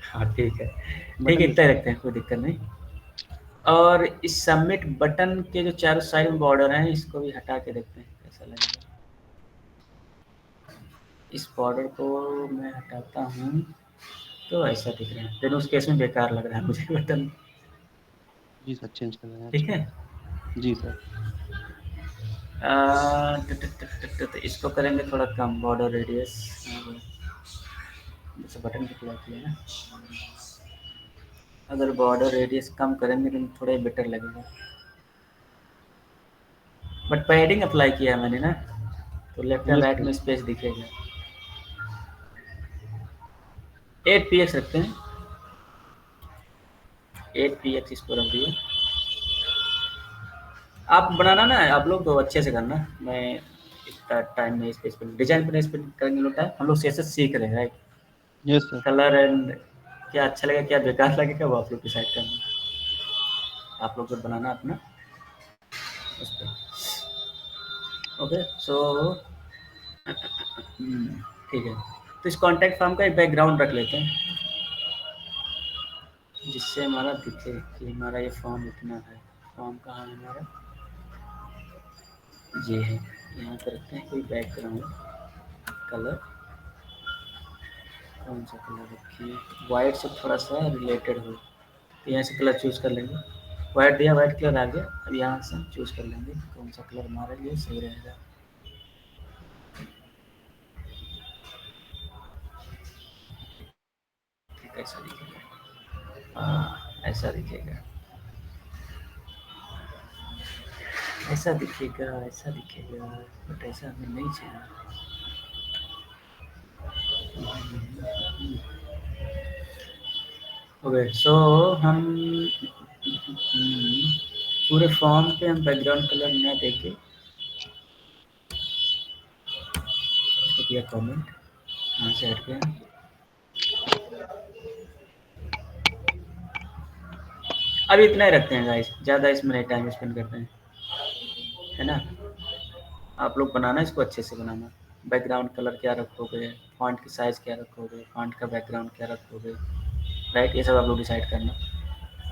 हाँ ठीक है, ठीक है
बटन
इतना ही रखते हैं, कोई दिक्कत नहीं। और इस सबमिट बटन के जो चारों साइड में बॉर्डर हैं, इसको भी हटा के देखते हैं कैसा लगेगा। इस बॉर्डर को मैं हटाता हूँ, तो ऐसा दिख रहा है, लेकिन उस केस में बेकार लग रहा है मुझे बटन।
जी सर, चेंज कर देना,
ठीक
अच्छा।
है,
जी सर।
इसको करेंगे थोड़ा कम, बॉर्डर रेडियस, जैसे बटन को पूरा किया ना, अगर बॉर्डर रेडियस कम करेंगे तो थोड़ा बेटर लगेगा। बट पैडिंग अप्लाई किया है मैंने ना, तो left and
yes
right
sir.
में स्पेस दिखेगा। 8px रखते हैं, 8px इसको रख दिया। आप बनाना ना, आप लोग तो अच्छे से करना, मैं इतना टाइम नहीं स्पेस पर, डिजाइन पर स्पेस करेंगे लोग टाइम, हम लोग से सीख रहे हैं right.
Yes sir.
Colour and क्या अच्छा लगेगा क्या बेकार लगेगा वो आप लोग डिसाइड करना, आप लोग को बनाना अपना उस पर। ओके सो ठीक है, तो इस कॉन्टैक्ट फॉर्म का एक बैकग्राउंड रख लेते हैं, जिससे हमारा दिखे कि हमारा ये फॉर्म इतना है। फॉर्म कहाँ है हमारा, ये है, यहाँ पर रखते हैं कोई बैकग्राउंड कलर, कौन सा कलर रखिए, वाइट से थोड़ा सा रिलेटेड हो, तो यहाँ से कलर चूज़ कर लेंगे। वाइट दिया, वाइट कलर आ गया, अब यहाँ से हम चूज़ कर लेंगे कौन सा कलर हमारे लिए सही रहेगा। ठीक, ऐसा दिखेगा, हाँ ऐसा दिखेगा, ऐसा दिखेगा, ऐसा दिखेगा, बट ऐसा हमें नहीं चाहिए। ओके सो हम पूरे फॉर्म पे हम बैकग्राउंड कलर ना देके इसको किया कमेंट, यहाँ से हट गया। अब इतना ही रखते हैं गाइस, ज़्यादा इसमें नहीं टाइम स्पेंड करते हैं, है ना। आप लोग बनाना इसको अच्छे से बनाना, बैकग्राउंड कलर क्या रखोगे, फॉन्ट की साइज़ क्या रखोगे, फॉन्ट का बैकग्राउंड क्या रखोगे, राइट, ये सब आप लोग डिसाइड करना।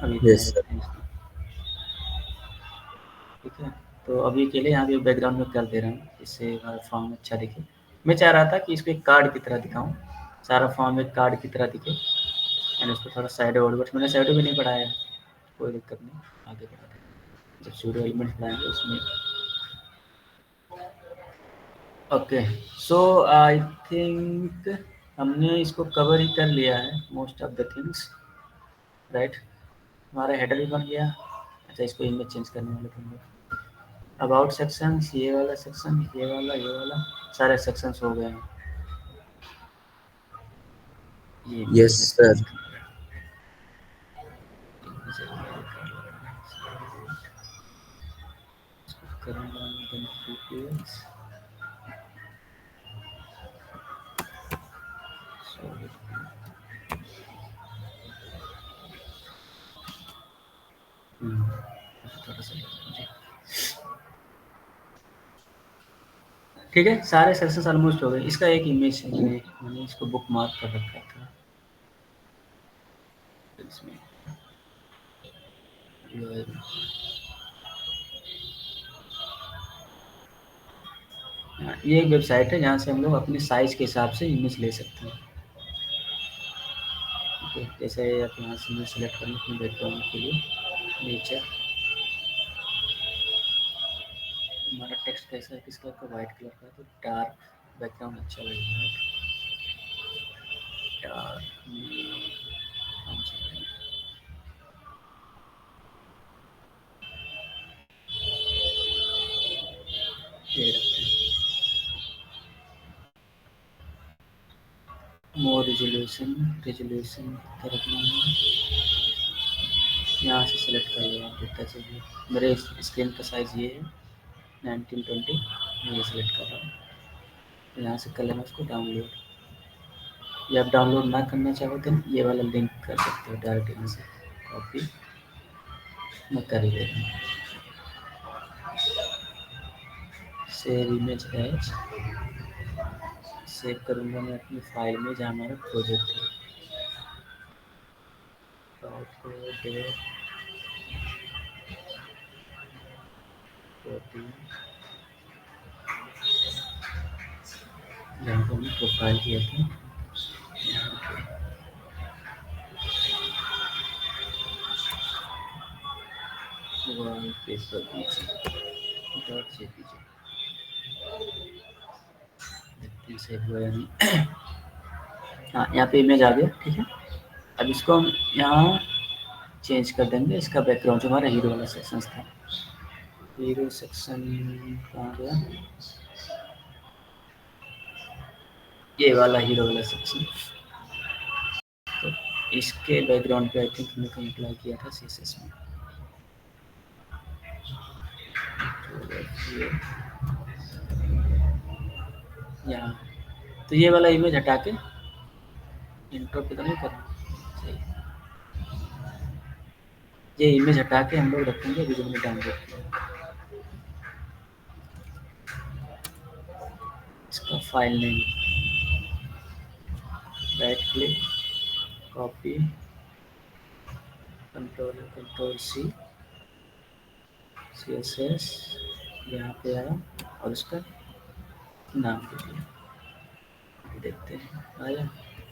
अभी इतना ही
यस सर।
रखते हैं इसको, ठीक है। तो अभी के लिए यहाँ पे बैकग्राउंड में कर दे रहा हूँ, इससे हमारा फॉर्म अच्छा दिखे। मैं चाह रहा था कि इसको एक कार्ड की तरह दिखाऊँ, सारा फॉर्म एक कार्ड की तरह दिखे, मैंने उसको थोड़ा साइडो बट मैंने साइडो भी नहीं बढ़ाया है, कोई दिक्कत नहीं, आगे बढ़ाते हैं। जब सूडो एलिमेंट्स बढ़ाएंगे उसमें। ओके सो आई थिंक हमने इसको कवर ही कर लिया है most of the things, right. हमारा हेडर भी बन गया। अच्छा इसको इमेज चेंज करने वाले थे हम लोग। अबाउट सेक्शंस, ये वाला सेक्शन, ये वाला सारे सेक्शंस हो गए हैं। ये
यस
इमेज
सर।
करूँगा बेनिफिट्स, थोड़ा सा जी। ठीक है, सारे सेक्शंस ऑलमोस्ट हो गए। इसका एक इमेज है, मैंने इसको बुक मार्क कर रखा था इसमें। ये एक वेबसाइट है जहाँ से हम लोग अपने साइज़ के हिसाब से इमेज ले सकते हैं। ओके, जैसे आप यहाँ से मैं सेलेक्ट करूँ अपने बैकग्राउंड के लिए नेचर, हमारा टेक्स्ट कैसा है, किस कलर का, वाइट कलर का, तो डार्क बैकग्राउंड अच्छा लग रहा है यार। कौन सा है? ये रखते हैं। मोर रेजोल्यूशन कितना रखना है? यहाँ से सेलेक्ट कर लो आप जितना चाहिए। मेरे स्क्रीन का साइज़ ये है 1920, मैं ये सेलेक्ट कर रहा हूँ। तो यहाँ से कर लेना उसको डाउनलोड, या आप डाउनलोड ना करना चाहो तो ये वाला लिंक कर सकते हो डायरेक्ट यहाँ से कॉपी, मैं कर ही दे रहा हूँ। सेव इमेज एज, सेव करूँगा मैं अपनी फाइल में जहाँ हमारा प्रोजेक्ट है। जहाँ पर हमने प्रोफाइल किया था यहाँ पे वॉलपेपर डॉट जेपीजी देखते हैं सेव हुआ या नहीं। हाँ, यहाँ पे इमेज आ गया, ठीक है। अब इसको हम यहाँ चेंज कर देंगे, इसका बैकग्राउंड जो हमारा हीरो वाला सेक्शन था। हीरो सेक्शन कहाँ गया? ये वाला हीरो वाला सेक्शन। तो इसके बैकग्राउंड पे आई थिंक हमने कहीं अप्लाई किया था सीएसएस में। तो यहाँ तो ये वाला इमेज हटा के इंट्रो पे तो नहीं करना सही। ये इमेज हटा के हम लोग रखेंगे अभी जो हमने डाउनलोड किया। इसका file name right click, copy, control C, CSS यहाँ पे आया और उसका नाम दे दिया। देखते हैं आया।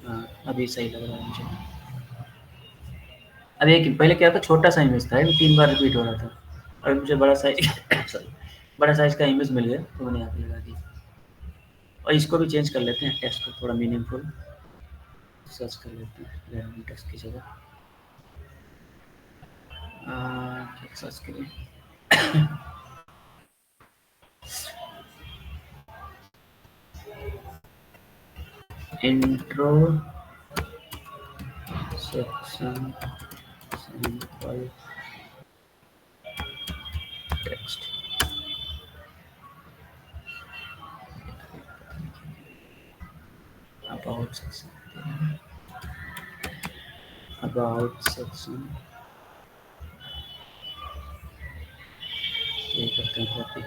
हाँ, अभी सही लग रहा है मुझे। अब एक पहले क्या था, छोटा सा इमेज था, ये 3 बार रिपीट हो रहा था। अभी मुझे बड़ा साइज सॉरी बड़ा साइज का इमेज मिल गया तो मैंने यहाँ पे लगा दिया। और इसको भी चेंज कर लेते हैं, टेक्स्ट को थोड़ा मीनिंगफुल सर्च कर लेते हैं रैंडम टेक्स्ट की जगह। क्या सर्च करें? Intro section sample text. About section, about section ये करते हैं कॉपी।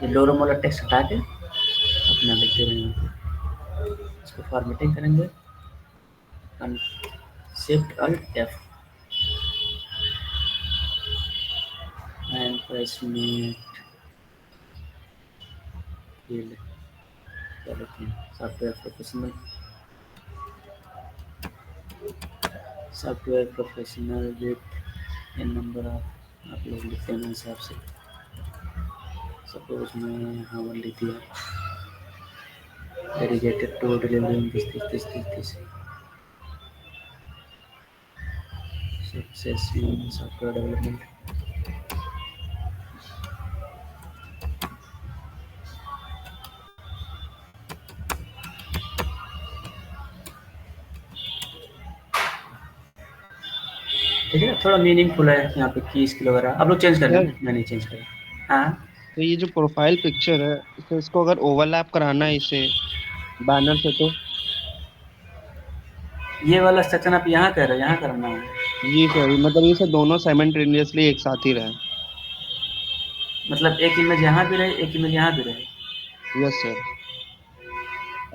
ये लोरो वाला टेक्स्ट हटा के अपना लिखते रहेंगे। इसको फॉर्मेटिंग करेंगे, shift alt F and press met field क्या लिखते हैं, software professional with an number of, आप लोग लिखते हैं हिसाब से। सपोज मैं हाँ लिख दिया, dedicated to delivering this success in software development. ठीक है, थोड़ा मीनिंगफुल है यहाँ पे कीज की वगैरह आप लोग चेंज कर लेना, मैं नहीं चेंज करा। हाँ,
तो ये जो प्रोफाइल पिक्चर है, तो इसको अगर ओवरलैप कराना है इसे बैनर से, तो
ये वाला सेक्शन आप यहाँ कह रहे हो, यहाँ करना है।
जी सर, मतलब ये सब दोनों साइमल्टेनियसली एक साथ ही रहे।
मतलब एक इमेज यहाँ भी रहे, एक इमेज यहाँ भी रहे।
Yes sir.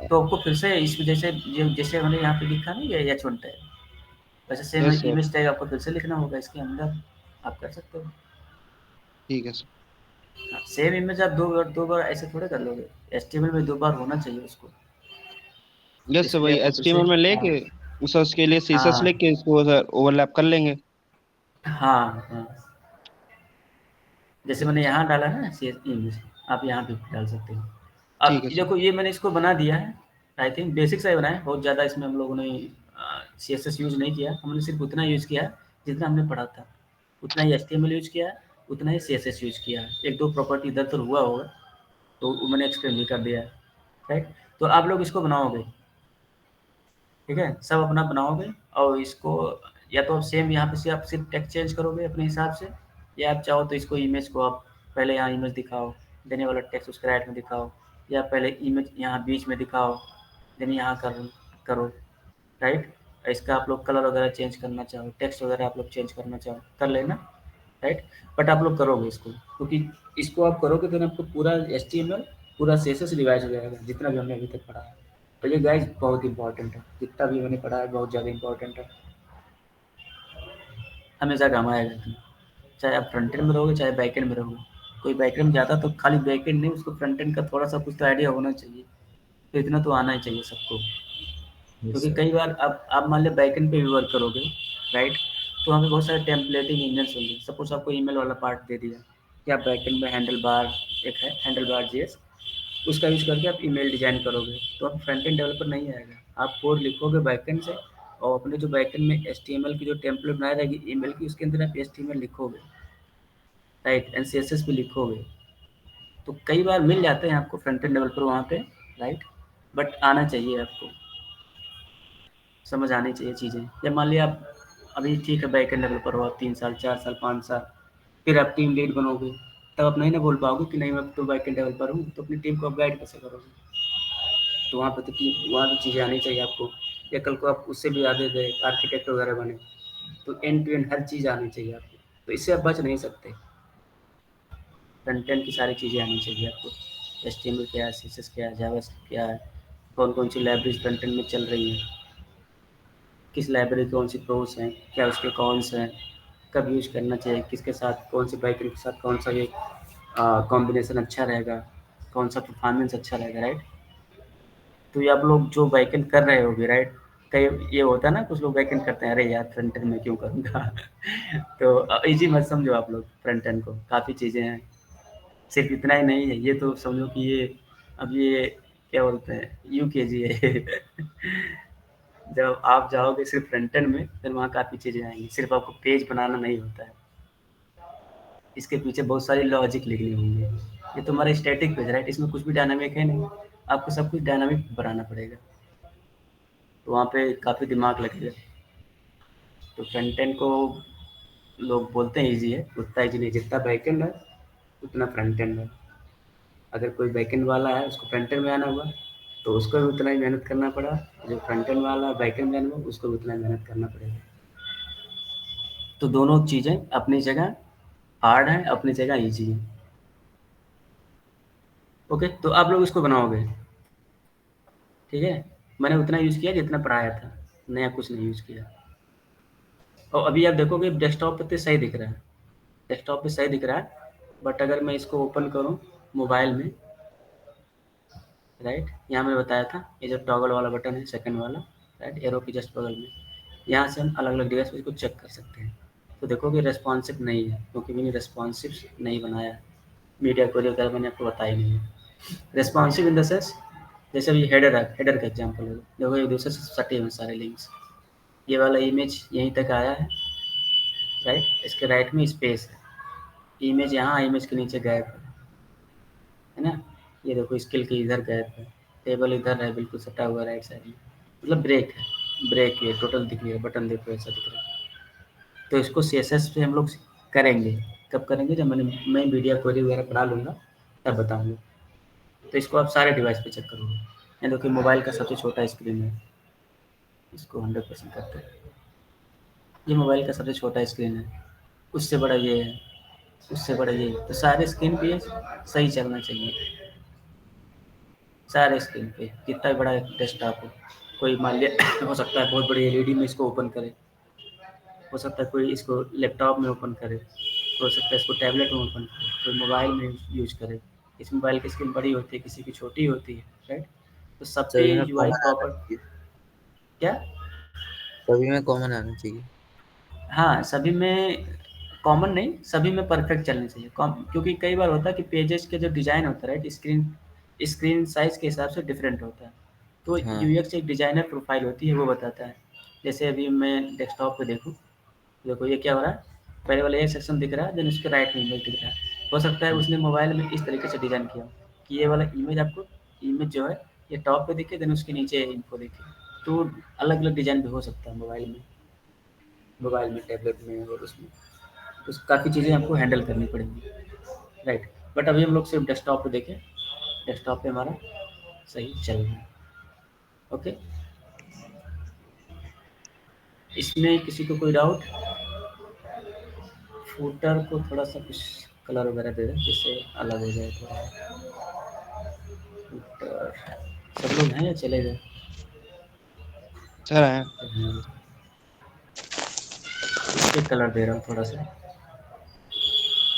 तो आपको फिर से इस जैसे जैसे हमने यहाँ पे लिखा नहीं है H1 टैग, वैसे same
yes sir,
image tag आपको फिर से लिखना होगा इसके अंदर। आप कर सकते हो।
ठीक है सर।
सेम इमेज आप दो बार ऐसे थोड़े कर लोगे, HTML में 2 बार होना चाहिए उसको।
यस सर,
इसके लिए
वही
आपको फिर से
एचटीएमएल में
हाँ
लेके उसके लिए सीएसएस
हाँ
लेके इसको सर ओवरलैप कर लेंगे।
हाँ, हाँ। जैसे मैंने यहाँ डाला है ना इमेज, आप यहाँ पे डाल सकते हो।
ठीक
अब
है सर।
देखो ये मैंने इसको बना दिया है, आई थिंक बेसिक सा ही बनाया है, बहुत ज़्यादा इसमें हम लोगों ने सीएसएस यूज़ नहीं किया, हमने सिर्फ उतना यूज़ किया है जितना हमने पढ़ा था। उतना ही एचटीएमएल यूज़ किया है, उतना ही सीएसएस यूज़ किया है। 1-2 प्रॉपर्टी इधर-उधर हुआ होगा, तो वो मैंने एक्सप्लेन भी कर दिया है, राइट? तो आप लोग इसको बनाओगे, ठीक है? सब अपना बनाओगे और इसको या तो आप सेम यहाँ पे से आप सिर्फ टेक्स्ट चेंज करोगे अपने हिसाब से, या आप चाहो तो इसको इमेज को आप पहले यहाँ इमेज दिखाओ, देने वाला टेक्स्ट उसके राइट में दिखाओ, या पहले इमेज यहाँ बीच में दिखाओ, देन यहाँ करो, राइट? इसका आप लोग कलर वगैरह चेंज करना चाहो, टेक्स्ट वगैरह आप लोग चेंज करना चाहो, कर लेना, राइट? बट आप लोग करोगे इसको, क्योंकि इसको आप करोगे तो आपको पूरा एचटीएमएल, पूरा सीएसएस रिवाइज हो जाएगा, जितना भी हमने अभी तक पढ़ा है। तो ये गाइस बहुत इंपॉर्टेंट है, जितना भी मैंने पढ़ा है बहुत ज़्यादा इंपॉर्टेंट है, हमेशा काम आएगा इसमें। चाहे आप फ्रंट एंड में रहोगे, चाहे बैक एंड में रहोगे। कोई बैक एंड में जाता तो खाली बैक एंड नहीं, उसको फ्रंट एंड का थोड़ा सा कुछ तो आइडिया होना चाहिए, तो इतना तो आना ही चाहिए सबको।
यस
क्योंकि
सर।
कई बार आप मान लिया बैक एंड पे भी वर्क करोगे, राइट? तो वहाँ पे बहुत सारे टेम्पलेटिंग इंजन्स होंगे। सपोज आपको ईमेल वाला पार्ट दे दिया कि आप बैक एंड में हैंडल बार, एक है हैंडल बार जेएस, उसका यूज़ करके आप ईमेल डिज़ाइन करोगे, तो आप फ्रंट एंड डेवलपर नहीं आएगा। आप कोड लिखोगे बैक एंड से, और अपने जो बैक एंड में एचटीएमएल की जो टेम्पलेट बनाई रहेगी ईमेल की, उसके अंदर आप एचटीएमएल लिखोगे, राइट? एंड सीएसएस भी लिखोगे। तो कई बार मिल जाते हैं आपको फ्रंट एंड डेवलपर वहाँ पे, राइट? बट आना चाहिए आपको, समझ आनी चाहिए चीज़ें। या मान लिया आप अभी ठीक है बैक एंड डेवलपर हो आप 3 साल, 4 साल, 5 साल, फिर आप टीम लीड बनोगे, तब आप नहीं ना बोल पाओगे कि नहीं मैं तो बैक एंड डेवलपर हूँ, तो अपनी टीम को आप गाइड कैसे करोगे? तो वहाँ पे तो वहाँ भी चीज़ें आनी चाहिए आपको। या कल को आप उससे भी आगे गए, आर्किटेक्ट वगैरह बने, तो एंड टू एंड हर चीज़ आनी चाहिए आपको। तो इससे आप बच नहीं सकते। फ्रंट एंड की सारी चीज़ें आनी चाहिए आपको। एचटीएमएल क्या है, सीएसएस क्या है, जावास्क्रिप्ट क्या है, कौन-कौन सी लाइब्रेरीज़ फ्रंट एंड में चल रही हैं, किस लाइब्रेरी कौन सी प्रोस हैं, क्या उसके कॉन्स हैं, कब यूज़ करना चाहिए, किसके साथ कौन सी बैकएंड के साथ कौन सा ये कॉम्बिनेशन अच्छा रहेगा, कौन सा परफॉर्मेंस अच्छा रहेगा, राइट? तो ये आप लोग जो बैकएंड कर रहे होगे, राइट? कई ये होता है ना, कुछ लोग बैकएंड करते हैं, अरे यार फ्रंट एंड में क्यों करूँगा? तो ईज़ी मत समझो आप लोग फ्रंट एंड को, काफ़ी चीज़ें हैं। सिर्फ इतना ही नहीं है, ये तो समझो कि ये अब ये क्या बोलते हैं यूकेजी है। जब आप जाओगे सिर्फ फ्रंट एंड में, फिर वहाँ काफ़ी चीज़ें आएँगी। सिर्फ आपको पेज बनाना नहीं होता है, इसके पीछे बहुत सारी लॉजिक लिखनी होंगी। ये तुम्हारा स्टैटिक पेज, राइट? इसमें कुछ भी डायनामिक है नहीं, आपको सब कुछ डायनामिक बनाना पड़ेगा, तो वहाँ पे काफ़ी दिमाग लगेगा। तो फ्रंट एंड को लोग बोलते हैं ईज़ी है, उतना ईज़ी नहीं, जितना बैक एंड है उतना फ्रंट एंड है। अगर कोई बैक एंड वाला है उसको फ्रंट एंड में आना हुआ, तो उसको भी उतना ही मेहनत करना पड़ा। जो फ्रंट एंड वाला बैक एंड में आना हुआ, उसको भी उतना ही मेहनत करना पड़ेगा। तो दोनों चीज़ें अपनी जगह हार्ड हैं, अपनी जगह ईज़ी हैं। ओके, तो आप लोग इसको बनाओगे, ठीक है? मैंने उतना यूज़ किया जितना पढ़ाया था, नया कुछ नहीं यूज़ किया। और अभी आप देखोगे डेस्कटॉप पे तो सही दिख रहा है, डेस्कटॉप पे सही दिख रहा है, बट अगर मैं इसको ओपन करूँ मोबाइल में, राइट? यहाँ मैंने बताया था ये जो टॉगल वाला बटन है सेकंड वाला, राइट? एरो की जस्ट बगल में, यहाँ से हम अलग-अलग डिवाइस पे इसको चेक कर सकते हैं। तो देखोगे रेस्पॉन्सिव नहीं है, क्योंकि मैंने रेस्पॉन्सिव नहीं बनाया है। मीडिया क्वेरी वगैरह मैंने आपको बताया ही नहीं है। रेस्पॉन्सिव इन द सेंस, जैसे अभी हेडर है, हेडर का एग्जांपल है, देखो एक दूसरे से सटे हुए सारे लिंक्स। ये वाला इमेज यहीं तक आया है, राइट? इसके राइट में स्पेस है, इमेज यहाँ, इमेज के नीचे गैप है ना? ये देखो स्किल के इधर गैप है, टेबल इधर है बिल्कुल सटा हुआ राइट साइड में, मतलब ब्रेक है, ब्रेक है, टोटल दिख रही है, बटन देखो ऐसा दिख रहा है। तो इसको सीएसएस पे हम लोग करेंगे, कब करेंगे? जब मैं मीडिया क्वेरी वगैरह पढ़ा लूँगा तब बताऊँगा। तो इसको आप सारे डिवाइस पे चेक करोगे। ये देखो मोबाइल का सबसे छोटा स्क्रीन है, इसको 100% करते हैं। ये मोबाइल का सबसे छोटा स्क्रीन है, उससे बड़ा ये है, उससे बड़ा ये है। तो सारे स्क्रीन पे सही चलना चाहिए, सारे स्क्रीन पे, कितना भी बड़ा डेस्कटॉप हो। कोई मान लिया हो सकता है बहुत बड़ी एलईडी में इसको ओपन करे, हो सकता है कोई इसको लैपटॉप में ओपन करे, हो सकता है इसको टैबलेट में ओपन करे, कोई मोबाइल में यूज करे। इस मोबाइल की स्क्रीन बड़ी होती है, किसी की छोटी होती है, राइट? तो सब पे
सभी में
यूआई
कॉमन आना
प्रॉपर
चाहिए।
क्या?
सभी में कॉमन आना चाहिए।
हाँ, सभी में कॉमन नहीं, सभी में परफेक्ट चलनी चाहिए। क्योंकि कई बार होता है कि पेजेस के जो डिज़ाइन होता है, राइट, स्क्रीन स्क्रीन साइज़ के हिसाब से डिफरेंट होता है। तो
हाँ
यूएक्स एक डिज़ाइनर प्रोफाइल होती है, वो बताता है। जैसे अभी मैं डेस्कटॉप पे देखूँ, देखो ये क्या हो रहा है, पहले वाला ये सेक्शन दिख रहा है, देन उसके राइट में इमेज दिख रहा है। हो सकता है उसने मोबाइल में इस तरीके से डिज़ाइन किया हो कि ये वाला इमेज आपको, इमेज जो है ये टॉप पे दिखे, देन उसके नीचे इन्फो दिखे। तो अलग-अलग डिज़ाइन भी हो सकता है मोबाइल में, टैबलेट में और उसमें। तो काफ़ी चीज़ें आपको हैंडल करनी पड़ेंगी, राइट। बट अभी हम लोग सिर्फ डेस्कटॉप पे देखें, डेस्कटॉप पे हमारा सही चल रहा है। ओके, इसमें किसी को कोई डाउट? फूटर को थोड़ा सा कुछ कलर वगैरह दे दें जिससे अलग हो जाए थोड़ा। फूटर सब लोग हैं या चले गए?
सर है।
इस पे कलर दे रहा हूँ थोड़ा सा,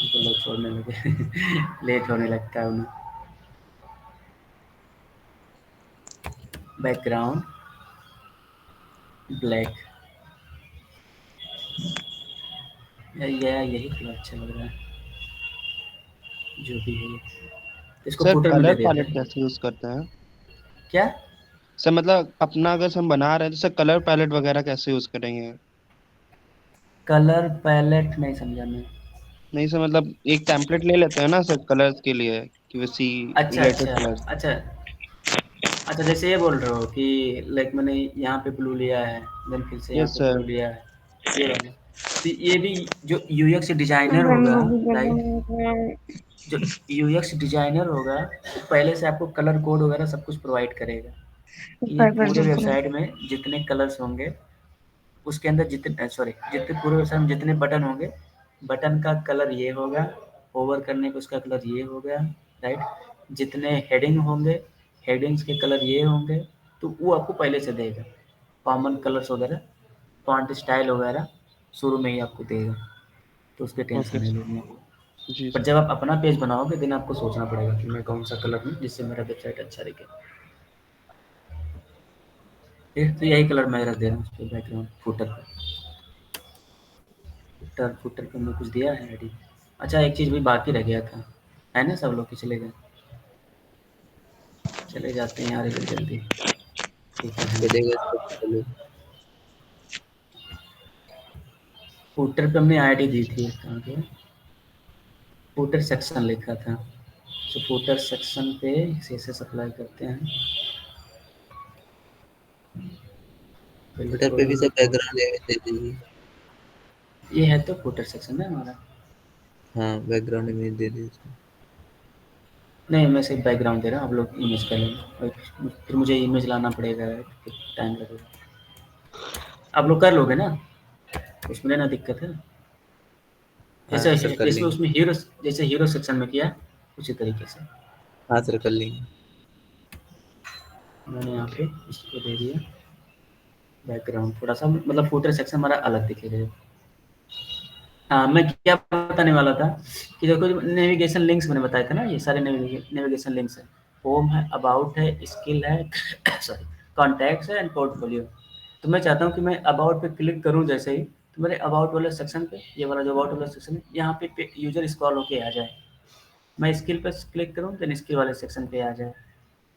तो लोग छोड़ने लगे लेट होने लगता है उन्हें। बैकग्राउंड ब्लैक, यही कलर अच्छा लग रहा है, जो भी है। इसको
सर
फुटर में दे
कलर
देते
पैलेट
हैं।
कैसे यूज करते हैं?
क्या?
सर मतलब अपना अगर हम बना रहे हैं तो सर कलर पैलेट वगैरह कैसे यूज करेंगे?
कलर पैलेट नहीं समझा मैं।
नहीं सर, मतलब एक टेम्पलेट ले लेते हैं ना सर कलर्स के लिए, कि वैसी
अच्छा
रिलेटेड
अच्छा
कलर्स।
अच्छा अच्छा, जैसे ये बोल रहे हो कि लाइक मैंने यहाँ पे ब्लू लिया है, देन फिर से यहाँ
यस
पे
सर।
ब्लू लिया है, ये वाला। तो ये भी जो यूएक्स डिजाइनर होगा, राइट, जो यूएक्स डिजाइनर होगा वो पहले से आपको कलर कोड वगैरह सब कुछ प्रोवाइड करेगा कि पूरे वेबसाइट में जितने कलर्स होंगे, उसके अंदर जितने जितने पूरे वेबसाइट में जितने बटन होंगे, बटन का कलर ये होगा, होवर करने पे उसका कलर ये हो गया, राइट। जितने हेडिंग होंगे, हेडिंग्स के कलर ये होंगे, तो वो आपको पहले से देगा। कॉमन कलर्स वगैरह, फॉन्ट स्टाइल वगैरह शुरू में ही आपको देगा, तो उसकी टेंशन
ओके
नहीं
सर।
लेनी है।
जी
पर
सर।
जब आप अपना पेज बनाओगे देन आपको सोचना पड़ेगा कि मैं कौन सा कलर लूँ जिससे मेरा वेबसाइट अच्छा दिखे। तो यही कलर मैं रख दे रहा हूँ उस पर, बैकग्राउंड फुटर पर। फुटर फुटर पे मैं कुछ दिया है आईडी। अच्छा, एक चीज़ भी बाकी रह गया था, है ना, सब लोग के चले गए? चले जाते हैं यार जल्दी जल्दी, ठीक है।
चलेगा तो चलो।
फुटर पे हमने आईडी दी थी, कहाँ गया? फुटर सेक्शन लिखा था, तो फुटर सेक्शन पे CSS अप्लाई करते हैं।
ट्विटर पे भी सब
बिल्कुल,
बैकग्राउंड इमेज दे दीजिए।
ये है तो फुटर सेक्शन है हमारा।
हाँ बैकग्राउंड इमेज दे दीजिए।
नहीं, मैं सिर्फ बैकग्राउंड दे रहा हूँ, आप लोग इमेज कर लेंगे, और फिर मुझे इमेज लाना पड़ेगा, फिर टाइम लगेगा। आप लोग कर लोगे ना, उसमें ना दिक्कत है।
हाँ
जैसे
सर कर
जैसे
लेंगे।
उसमें हीरो, जैसे हीरो सेक्शन में किया उसी तरीके से
हाँ सर कर लेंगे।
मैंने यहाँ पे इसको दे दिया बैकग्राउंड, थोड़ा सा मतलब फुटर सेक्शन हमारा अलग दिखेगा। हाँ, मैं क्या बताने वाला था कि देखो जो नेविगेशन लिंक्स मैंने बताया था ना, ये सारे नेविगेशन लिंक्स हैं। होम है, अबाउट है, स्किल है सॉरी, कॉन्टैक्ट्स है एंड पोर्टफोलियो। तो मैं चाहता हूँ कि मैं अबाउट पे क्लिक करूँ जैसे ही, तो मेरे अबाउट वाले सेक्शन पे, ये वाला जो अबाउट वाला सेक्शन है, यहाँ पे यूजर स्क्रॉल होके आ जाए। मैं स्किल पे क्लिक करूँ देन स्किल वाले सेक्शन पे आ जाए।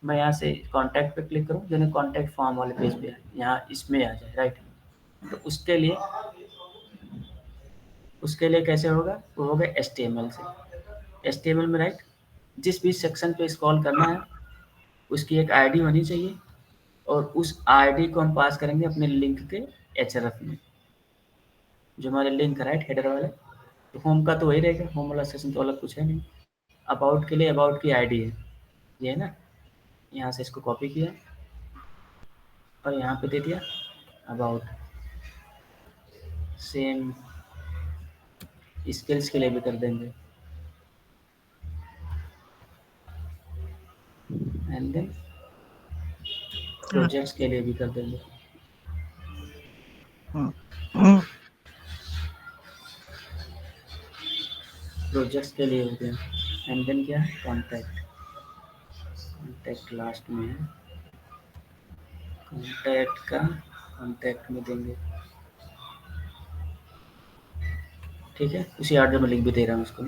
मैं यहाँ से कॉन्टैक्ट पे क्लिक करूँ देन कॉन्टैक्ट फॉर्म वाले पेज पे आए, यहाँ इसमें आ जाए, राइट। तो उसके लिए कैसे होगा, वो होगा HTML से। HTML में, राइट, जिस भी सेक्शन पे स्क्रॉल करना है उसकी एक आईडी होनी चाहिए, और उस आईडी को हम पास करेंगे अपने लिंक के href में, जो हमारे लिंक है, राइट, हेडर वाले। तो होम का तो वही रहेगा, होम वाला सेक्शन तो अलग कुछ है नहीं। अबाउट के लिए अबाउट की आईडी है, ये है ना। यहाँ से इसको कॉपी किया और यहाँ पे दे दिया अबाउट। सेम स्किल्स के लिए भी कर देंगे, एंड देन प्रोजेक्ट्स के लिए भी कर देंगे। प्रोजेक्ट्स के लिए हो गया, एंड देन क्या है, कॉन्टैक्ट। कॉन्टैक्ट लास्ट में है, कॉन्टैक्ट का कॉन्टैक्ट में देंगे ठीक है, उसी ऑर्डर में लिंक भी दे रहा हूँ उसको।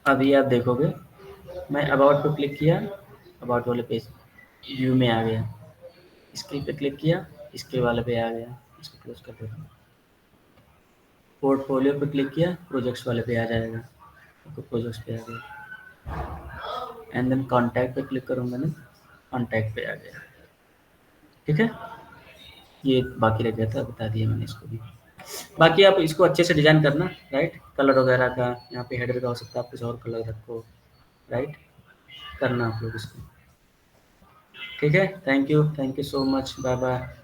अभी आप देखोगे, मैं अबाउट पे क्लिक किया, अबाउट वाले पेज व्यू में आ गया, स्किल पे क्लिक किया, स्किल वाले पे आ गया, इसको क्लोज कर देता हूँ। पोर्टफोलियो पे क्लिक किया, प्रोजेक्ट्स वाले पे आ जाएगा, तो प्रोजेक्ट्स पे आ गया, एंड देन कॉन्टैक्ट पे क्लिक करूँगा ना, कॉन्टैक्ट पे आ गया। ठीक है, ये बाकी रह गया था, बता दिया मैंने इसको भी। बाकी आप इसको अच्छे से डिज़ाइन करना, राइट, कलर वगैरह का, यहाँ पे हेडर का हो सकता है आप कुछ और कलर रखो, राइट, करना आप लोग इसको। ठीक है, thank you so much, bye bye.